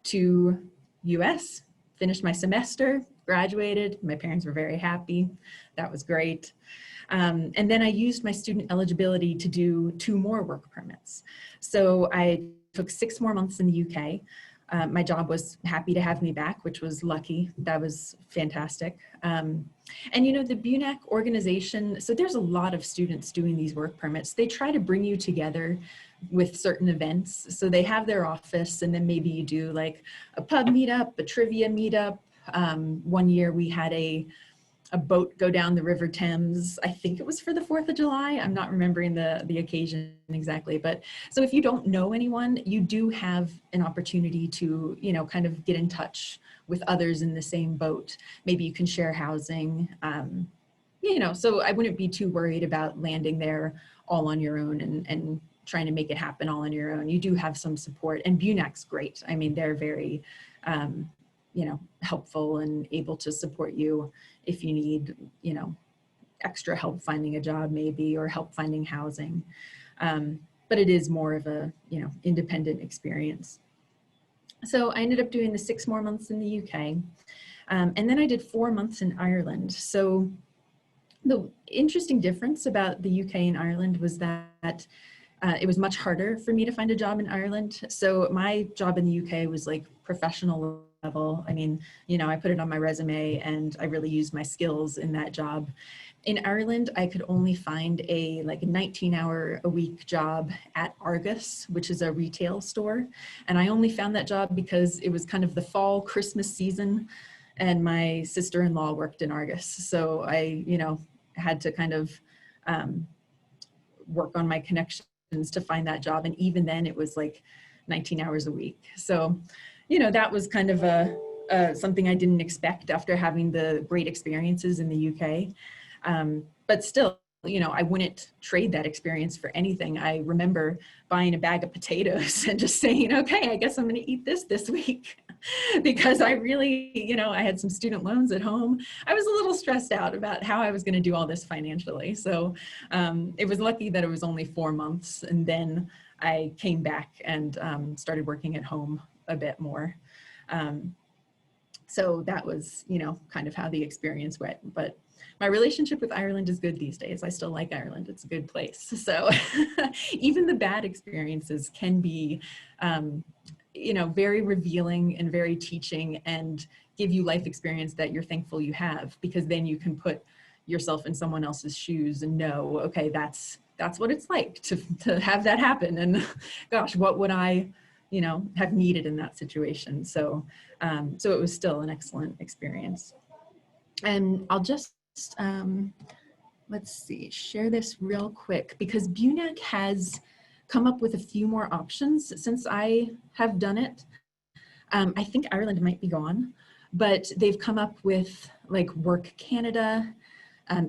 to US, finished my semester, graduated. My parents were very happy. That was great. And then I used my student eligibility to do 2 more work permits. So I took 6 more months in the UK. My job was happy to have me back, which was lucky. That was fantastic. And the BUNAC organization, so there's a lot of students doing these work permits. They try to bring you together with certain events. So they have their office, and then maybe you do like a pub meetup, a trivia meetup. One year we had a a boat go down the River Thames. I think it was for the 4th of July. I'm not remembering the occasion exactly, but so if you don't know anyone, you do have an opportunity to, you know, kind of get in touch with others in the same boat. Maybe you can share housing, you know, so I wouldn't be too worried about landing there all on your own and trying to make it happen all on your own. You do have some support, and BUNAC's great. I mean, they're very, you know, helpful and able to support you if you need, you know, extra help finding a job maybe, or help finding housing. But it is more of a, you know, independent experience. So I ended up doing the 6 more months in the UK. And then I did 4 months in Ireland. So the interesting difference about the UK and Ireland was that it was much harder for me to find a job in Ireland. So my job in the UK was like professional level. I mean, you know, I put it on my resume and I really used my skills in that job. In Ireland, I could only find a 19-hour-a-week job at Argos, which is a retail store. And I only found that job because it was kind of the fall Christmas season and my sister-in-law worked in Argos. So I, you know, had to kind of work on my connections to find that job. And even then it was like 19 hours a week. So, you know, that was kind of something I didn't expect after having the great experiences in the UK. But still, you know, I wouldn't trade that experience for anything. I remember buying a bag of potatoes and just saying, okay, I guess I'm going to eat this week because I really, you know, I had some student loans at home. I was a little stressed out about how I was going to do all this financially. So it was lucky that it was only 4 months. And then I came back and started working at home a bit more. So that was, you know, kind of how the experience went. But my relationship with Ireland is good these days. I still like Ireland. It's a good place. So even the bad experiences can be, you know, very revealing and very teaching and give you life experience that you're thankful you have, because then you can put yourself in someone else's shoes and know, okay, that's what it's like to have that happen. And gosh, what would I, you know, have needed in that situation? So, so it was still an excellent experience. And I'll just, let's see, share this real quick, because BUNAC has come up with a few more options since I have done it. I think Ireland might be gone, but they've come up with like Work Canada,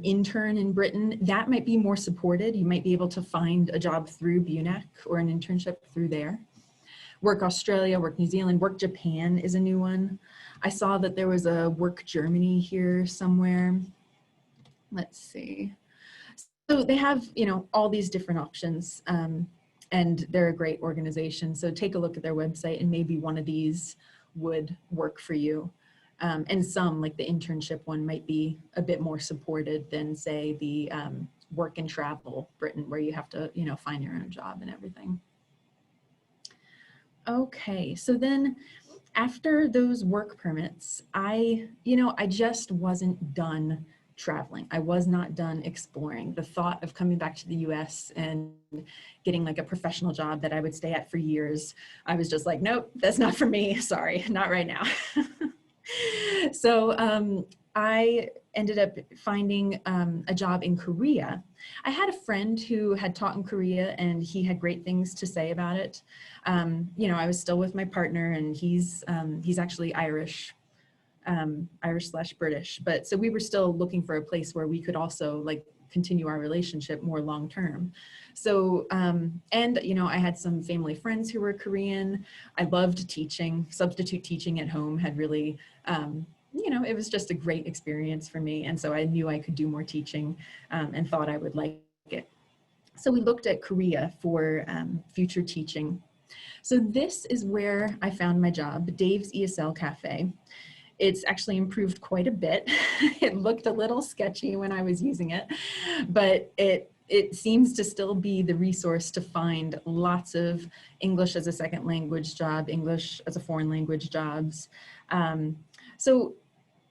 intern in Britain. That might be more supported. You might be able to find a job through BUNAC or an internship through there. Work Australia, Work New Zealand, Work Japan is a new one. I saw that there was a Work Germany here somewhere. Let's see. So they have, you know, all these different options, and they're a great organization. So take a look at their website and maybe one of these would work for you. And some, like the internship one, might be a bit more supported than, say, the Work and Travel Britain, where you have to, you know, find your own job and everything. Okay, so then after those work permits, I just wasn't done traveling. I was not done exploring. The thought of coming back to the US and getting like a professional job that I would stay at for years, I was just like, nope, that's not for me. Sorry, not right now. So I ended up finding a job in Korea. I had a friend who had taught in Korea and he had great things to say about it. You know, I was still with my partner and he's actually Irish, Irish/British, but so we were still looking for a place where we could also like continue our relationship more long term. So, and you know, I had some family friends who were Korean. I loved teaching. Substitute teaching at home had really, you know, it was just a great experience for me. And so I knew I could do more teaching and thought I would like it. So we looked at Korea for future teaching. So this is where I found my job, Dave's ESL Cafe. It's actually improved quite a bit. It looked a little sketchy when I was using it, but it seems to still be the resource to find lots of English as a second language job, English as a foreign language jobs. So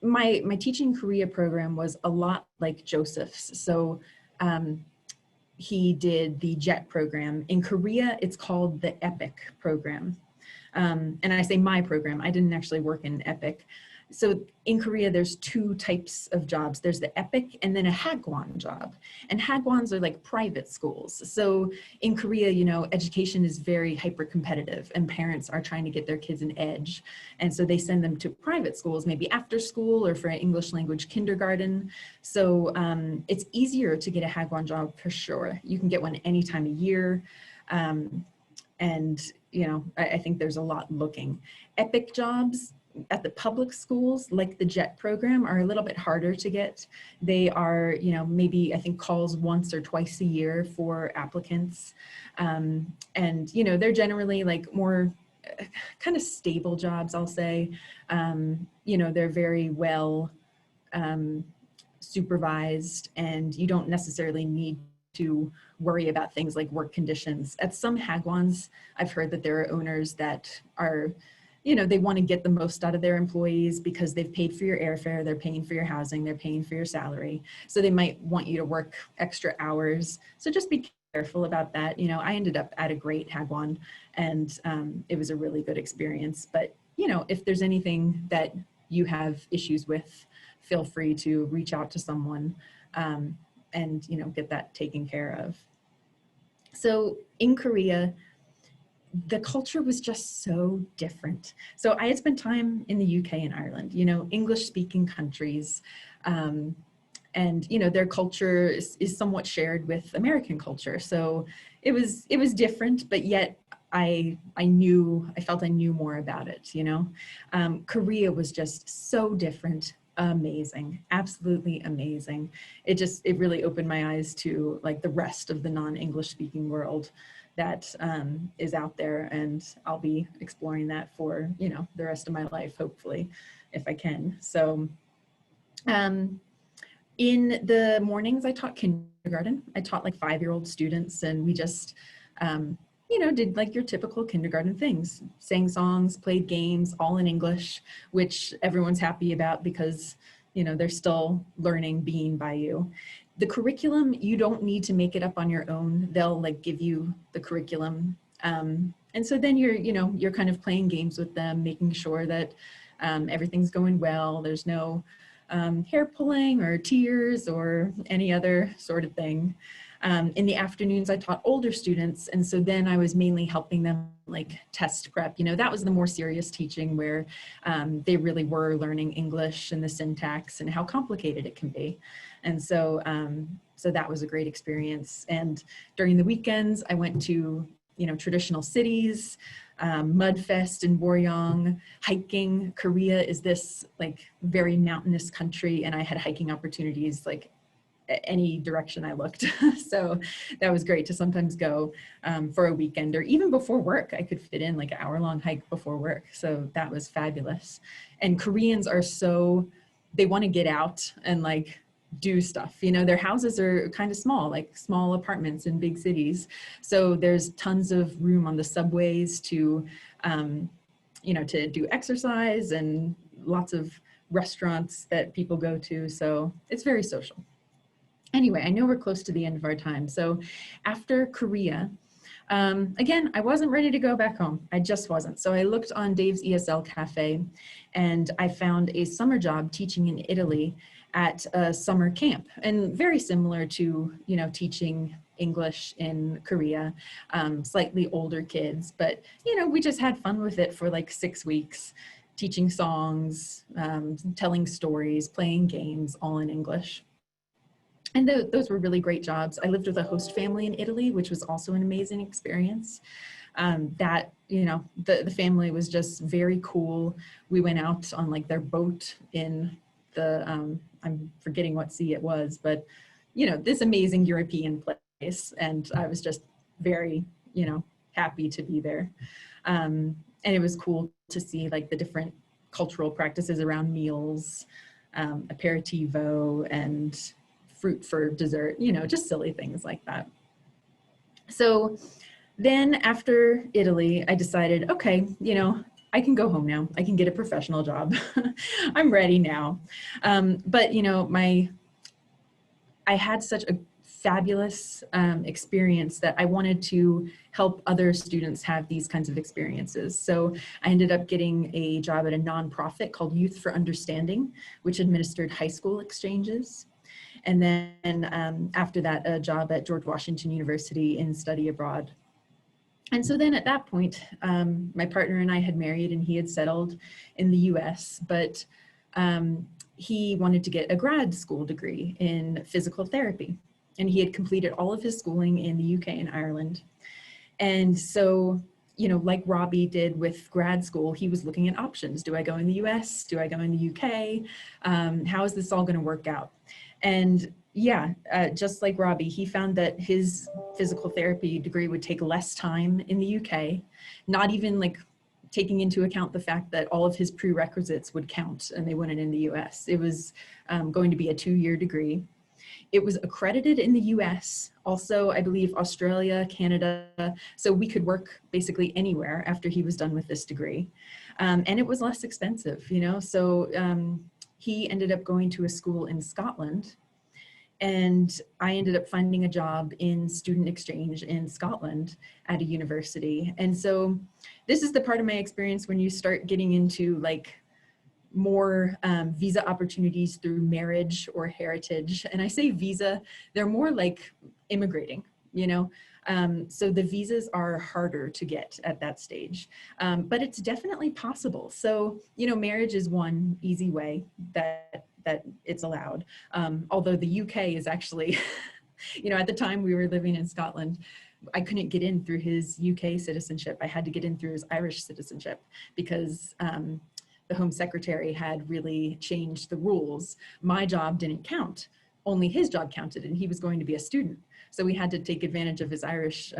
my teaching Korea program was a lot like Joseph's. So he did the JET program. In Korea, it's called the EPIC program. And I say my program, I didn't actually work in EPIC. So in Korea, there's two types of jobs. There's the EPIK and then a Hagwon job. And Hagwons are like private schools. So in Korea, you know, education is very hyper competitive and parents are trying to get their kids an edge. And so they send them to private schools, maybe after school or for an English language kindergarten. So it's easier to get a Hagwon job for sure. You can get one any time of year. And, you know, I think there's a lot looking. EPIK jobs at the public schools, like the JET program, are a little bit harder to get. They are, you know, maybe I think calls once or twice a year for applicants. And, you know, they're generally like more kind of stable jobs, I'll say. You know, they're very well supervised, and you don't necessarily need to worry about things like work conditions. At some Hagwons, I've heard that there are owners that are, you know, they want to get the most out of their employees because they've paid for your airfare, they're paying for your housing, they're paying for your salary. So they might want you to work extra hours. So just be careful about that. You know, I ended up at a great Hagwon, and it was a really good experience. But, you know, if there's anything that you have issues with, feel free to reach out to someone and, you know, get that taken care of. So in Korea, the culture was just so different. So I had spent time in the UK and Ireland, you know, English speaking countries. And, you know, their culture is somewhat shared with American culture. So it was different, but yet I felt I knew more about it, you know. Korea was just so different, amazing, absolutely amazing. It really opened my eyes to like the rest of the non-English speaking world that is out there, and I'll be exploring that for, you know, the rest of my life, hopefully, if I can. So in the mornings, I taught kindergarten. I taught like 5-year-old students, and we just, you know, did like your typical kindergarten things, sang songs, played games, all in English, which everyone's happy about because, you know, they're still learning being by you. The curriculum, you don't need to make it up on your own. They'll like give you the curriculum. And so then you're kind of playing games with them, making sure that everything's going well. There's no hair pulling or tears or any other sort of thing. In the afternoons, I taught older students. And so then I was mainly helping them like test prep. You know, that was the more serious teaching where they really were learning English and the syntax and how complicated it can be. And so, so that was a great experience. And during the weekends, I went to, you know, traditional cities, Mudfest in Boryong, hiking. Korea is this like very mountainous country, and I had hiking opportunities like any direction I looked. So that was great to sometimes go for a weekend, or even before work. I could fit in like an hour-long hike before work. So that was fabulous. And Koreans are they want to get out and like do stuff. You know, their houses are kind of small, like small apartments in big cities. So there's tons of room on the subways to, you know, to do exercise, and lots of restaurants that people go to. So it's very social. Anyway, I know we're close to the end of our time. So after Korea, again, I wasn't ready to go back home. I just wasn't. So I looked on Dave's ESL Cafe, and I found a summer job teaching in Italy at a summer camp, and very similar to, you know, teaching English in Korea, slightly older kids, but, you know, we just had fun with it for like 6 weeks, teaching songs, telling stories, playing games, all in English. And those were really great jobs. I lived with a host family in Italy, which was also an amazing experience. That, you know, the family was just very cool. We went out on like their boat in the, I'm forgetting what sea it was, but, you know, this amazing European place. And I was just very, you know, happy to be there. And it was cool to see like the different cultural practices around meals, aperitivo, and fruit for dessert, you know, just silly things like that. So then after Italy, I decided, okay, you know, I can go home now. I can get a professional job. I'm ready now. But, you know, I had such a fabulous experience that I wanted to help other students have these kinds of experiences. So I ended up getting a job at a nonprofit called Youth for Understanding, which administered high school exchanges. And then after that, a job at George Washington University in study abroad. And so then at that point, my partner and I had married and he had settled in the US, but he wanted to get a grad school degree in physical therapy. And he had completed all of his schooling in the UK and Ireland. And so, you know, like Robbie did with grad school, he was looking at options. Do I go in the US? Do I go in the UK? How is this all going to work out? And yeah, just like Robbie, he found that his physical therapy degree would take less time in the UK, not even like taking into account the fact that all of his prerequisites would count and they wouldn't in the US. It was going to be a 2-year degree. It was accredited in the US, also I believe Australia, Canada, so we could work basically anywhere after he was done with this degree. And it was less expensive, you know, so he ended up going to a school in Scotland, and I ended up finding a job in student exchange in Scotland at a university. And so this is the part of my experience when you start getting into like more visa opportunities through marriage or heritage. And I say visa, they're more like immigrating, you know? So the visas are harder to get at that stage, but it's definitely possible. So, you know, marriage is one easy way that it's allowed. Although the UK is actually, you know, at the time we were living in Scotland, I couldn't get in through his UK citizenship. I had to get in through his Irish citizenship because the Home Secretary had really changed the rules. My job didn't count, only his job counted, and he was going to be a student. So we had to take advantage of his Irish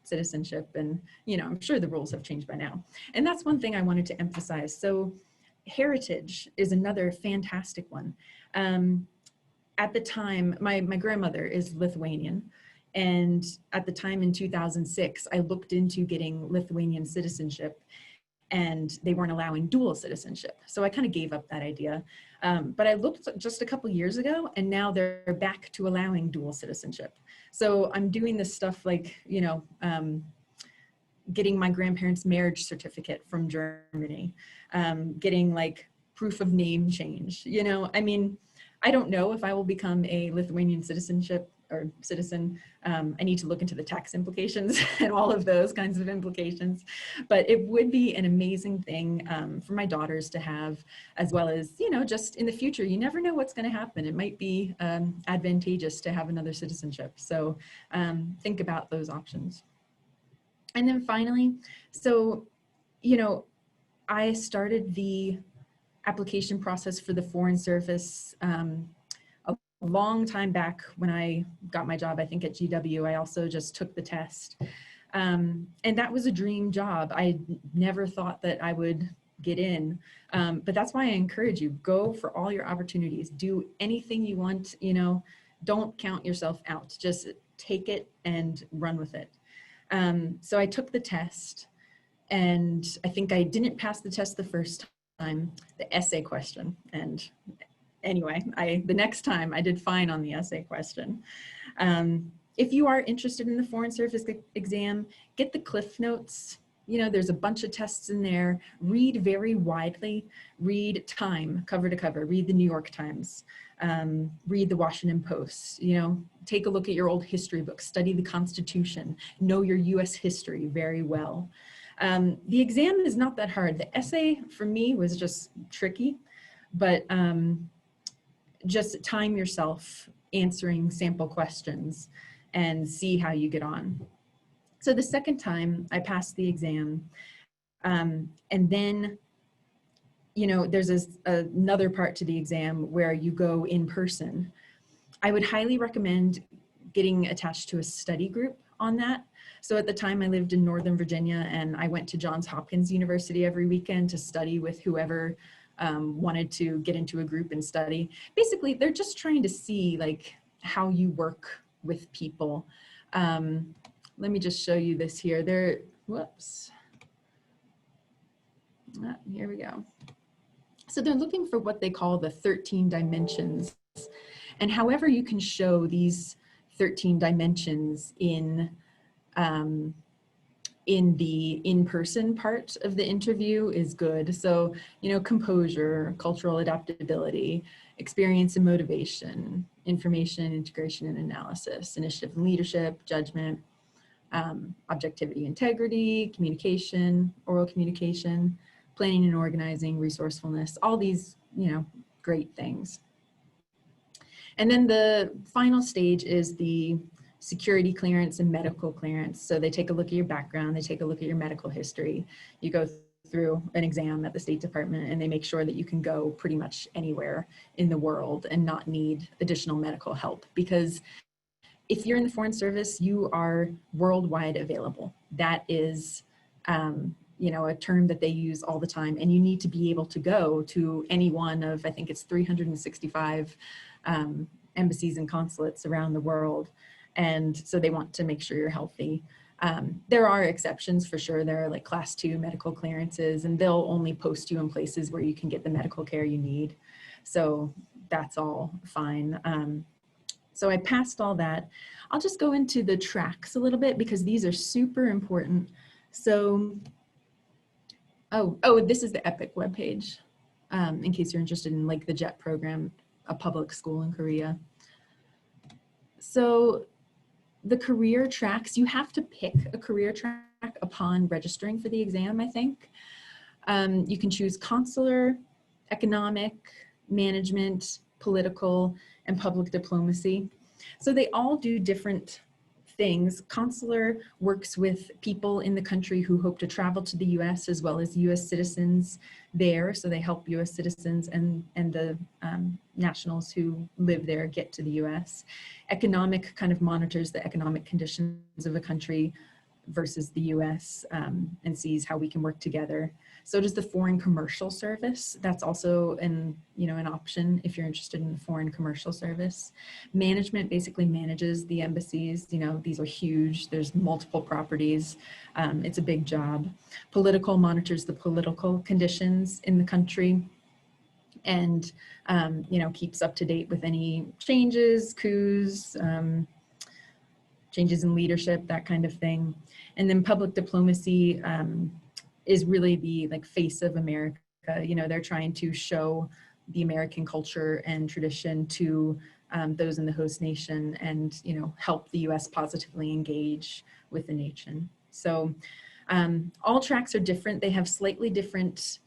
citizenship, and you know, I'm sure the rules have changed by now. And that's one thing I wanted to emphasize. So heritage is another fantastic one. At the time, my grandmother is Lithuanian, and at the time in 2006, I looked into getting Lithuanian citizenship, and they weren't allowing dual citizenship. So I kind of gave up that idea. But I looked just a couple years ago, and now they're back to allowing dual citizenship. So I'm doing this stuff like, you know, getting my grandparents' marriage certificate from Germany, getting like proof of name change, you know, I mean, I don't know if I will become a Lithuanian citizen. I need to look into the tax implications and all of those kinds of implications, but it would be an amazing thing for my daughters to have, as well as, you know, just in the future, you never know what's going to happen. It might be advantageous to have another citizenship. So think about those options. And then finally, so, you know, I started the application process for the Foreign Service a long time back when I got my job, I think at GW. I also just took the test. And that was a dream job. I never thought that I would get in, but that's why I encourage you, go for all your opportunities, do anything you want, you know, don't count yourself out, just take it and run with it. So I took the test, and I think I didn't pass the test the first time, the essay question. And anyway, the next time I did fine on the essay question. If you are interested in the Foreign Service exam, get the Cliff Notes. You know, there's a bunch of tests in there. Read very widely. Read Time, cover to cover. Read the New York Times. Read the Washington Post. You know, take a look at your old history books. Study the Constitution. Know your U.S. history very well. The exam is not that hard. The essay for me was just tricky, but just time yourself answering sample questions and see how you get on. So the second time I passed the exam, and then, you know, there's another part to the exam where you go in person. I would highly recommend getting attached to a study group on that. So at the time I lived in Northern Virginia, and I went to Johns Hopkins University every weekend to study with whoever wanted to get into a group and study. Basically, they're just trying to see like how you work with people. Let me just show you this here. Whoops. Here we go. So they're looking for what they call the 13 dimensions. And however you can show these 13 dimensions in the in-person part of the interview is good. So, you know, composure, cultural adaptability, experience and motivation, information, integration and analysis, initiative and leadership, judgment, objectivity, integrity, communication, oral communication, planning and organizing, resourcefulness, all these, you know, great things. And then the final stage is the security clearance and medical clearance. So they take a look at your background, they take a look at your medical history. You go through an exam at the State Department and they make sure that you can go pretty much anywhere in the world and not need additional medical help. Because if you're in the Foreign Service, you are worldwide available. That is, you know, a term that they use all the time, and you need to be able to go to any one of, I think it's 365 embassies and consulates around the world. And so they want to make sure you're healthy. There are exceptions for sure. There are like class 2 medical clearances, and they'll only post you in places where you can get the medical care you need. So that's all fine. So I passed all that. I'll just go into the tracks a little bit because these are super important. So, oh, this is the EPIC webpage, in case you're interested in like the JET program, a public school in Korea. So the career tracks, you have to pick a career track upon registering for the exam, I think. You can choose consular, economic, management, political, and public diplomacy. So they all do different things. Consular works with people in the country who hope to travel to the US as well as US citizens there. So they help US citizens and the nationals who live there get to the US. Economic kind of monitors the economic conditions of a country versus the US and sees how we can work together. So does the Foreign Commercial Service. That's also an option if you're interested in the Foreign Commercial Service. Management basically manages the embassies. You know, these are huge. There's multiple properties. It's a big job. Political monitors the political conditions in the country and, keeps up to date with any changes, coups, changes in leadership, that kind of thing. And then public diplomacy is really the face of America. You know, they're trying to show the American culture and tradition to those in the host nation and, help the US positively engage with the nation. So all tracks are different. They have slightly different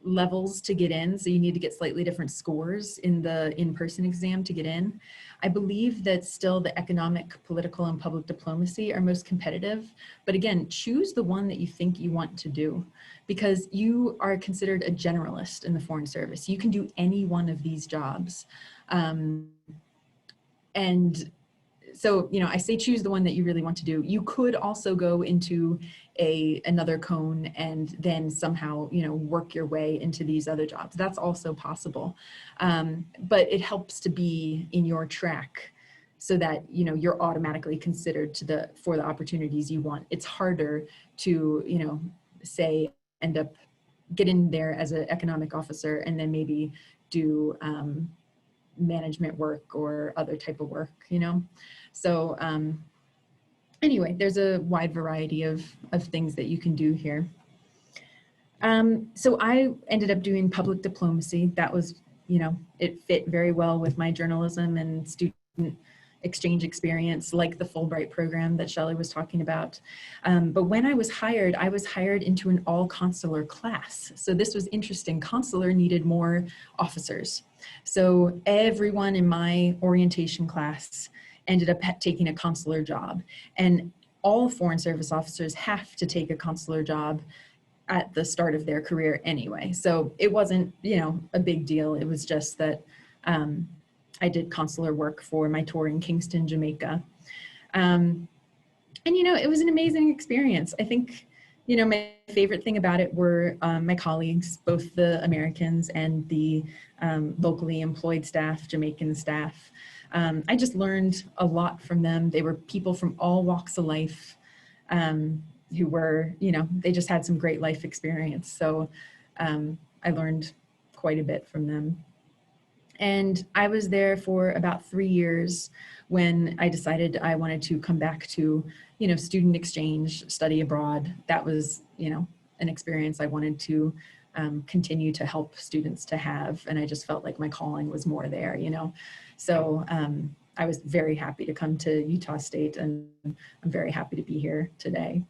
levels to get in. So you need to get slightly different scores in the in-person exam to get in. I believe that still the economic, political, and public diplomacy are most competitive. But again, choose the one that you think you want to do because you are considered a generalist in the Foreign Service. You can do any one of these jobs. And so, I say choose the one that you really want to do. You could also go into another cone and then somehow, work your way into these other jobs. That's also possible. But it helps to be in your track so that, you're automatically considered for the opportunities you want. It's harder to, say, get in there as an economic officer and then maybe do management work or other type of work, So anyway, there's a wide variety of things that you can do here. So I ended up doing public diplomacy. That was, it fit very well with my journalism and student exchange experience, like the Fulbright program that Shelley was talking about. But when I was hired into an all consular class. So this was interesting. Consular needed more officers. So everyone in my orientation class ended up taking a consular job. And all Foreign Service officers have to take a consular job at the start of their career anyway. So it wasn't, a big deal. It was just that I did consular work for my tour in Kingston, Jamaica. And, it was an amazing experience. I think, my favorite thing about it were my colleagues, both the Americans and the locally employed staff, Jamaican staff. I just learned a lot from them. They were people from all walks of life who were, they just had some great life experience. So I learned quite a bit from them. And I was there for about 3 years when I decided I wanted to come back to, student exchange, study abroad. That was, an experience I wanted to continue to help students to have. And I just felt like my calling was more there, So I was very happy to come to Utah State, and I'm very happy to be here today.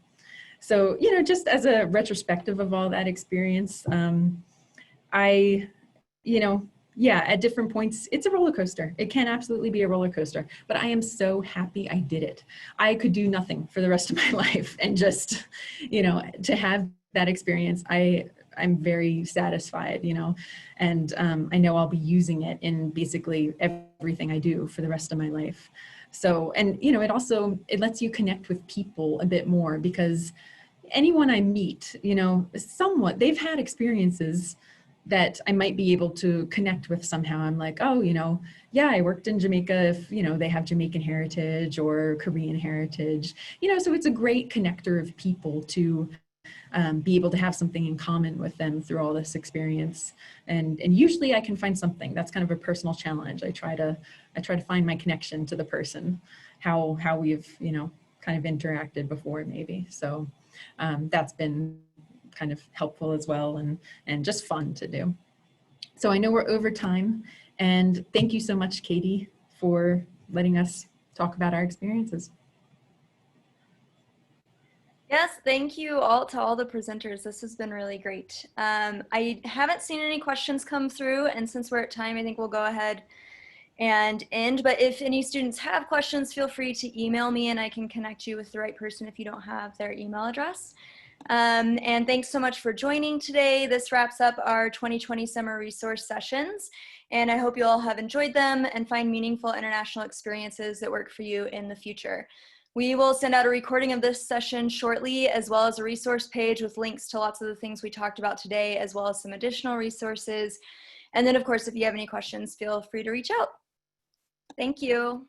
So, just as a retrospective of all that experience, at different points, it's a roller coaster. It can absolutely be a roller coaster, but I am so happy I did it. I could do nothing for the rest of my life, and just, to have that experience, I'm very satisfied, and I know I'll be using it in basically everything I do for the rest of my life. So, and, it lets you connect with people a bit more, because anyone I meet, somewhat, they've had experiences that I might be able to connect with somehow. I'm like, oh, yeah, I worked in Jamaica if, they have Jamaican heritage or Korean heritage, so it's a great connector of people to be able to have something in common with them through all this experience. And usually I can find something. That's kind of a personal challenge. I try to find my connection to the person, how we've, kind of interacted before maybe. So that's been kind of helpful as well, and just fun to do. So I know we're over time, and thank you so much, Katie, for letting us talk about our experiences. Yes, thank you all to all the presenters. This has been really great. I haven't seen any questions come through, and since we're at time, I think we'll go ahead and end. But if any students have questions, feel free to email me and I can connect you with the right person if you don't have their email address. And thanks so much for joining today. This wraps up our 2020 summer resource sessions, and I hope you all have enjoyed them and find meaningful international experiences that work for you in the future. We will send out a recording of this session shortly, as well as a resource page with links to lots of the things we talked about today, as well as some additional resources. And then, of course, if you have any questions, feel free to reach out. Thank you.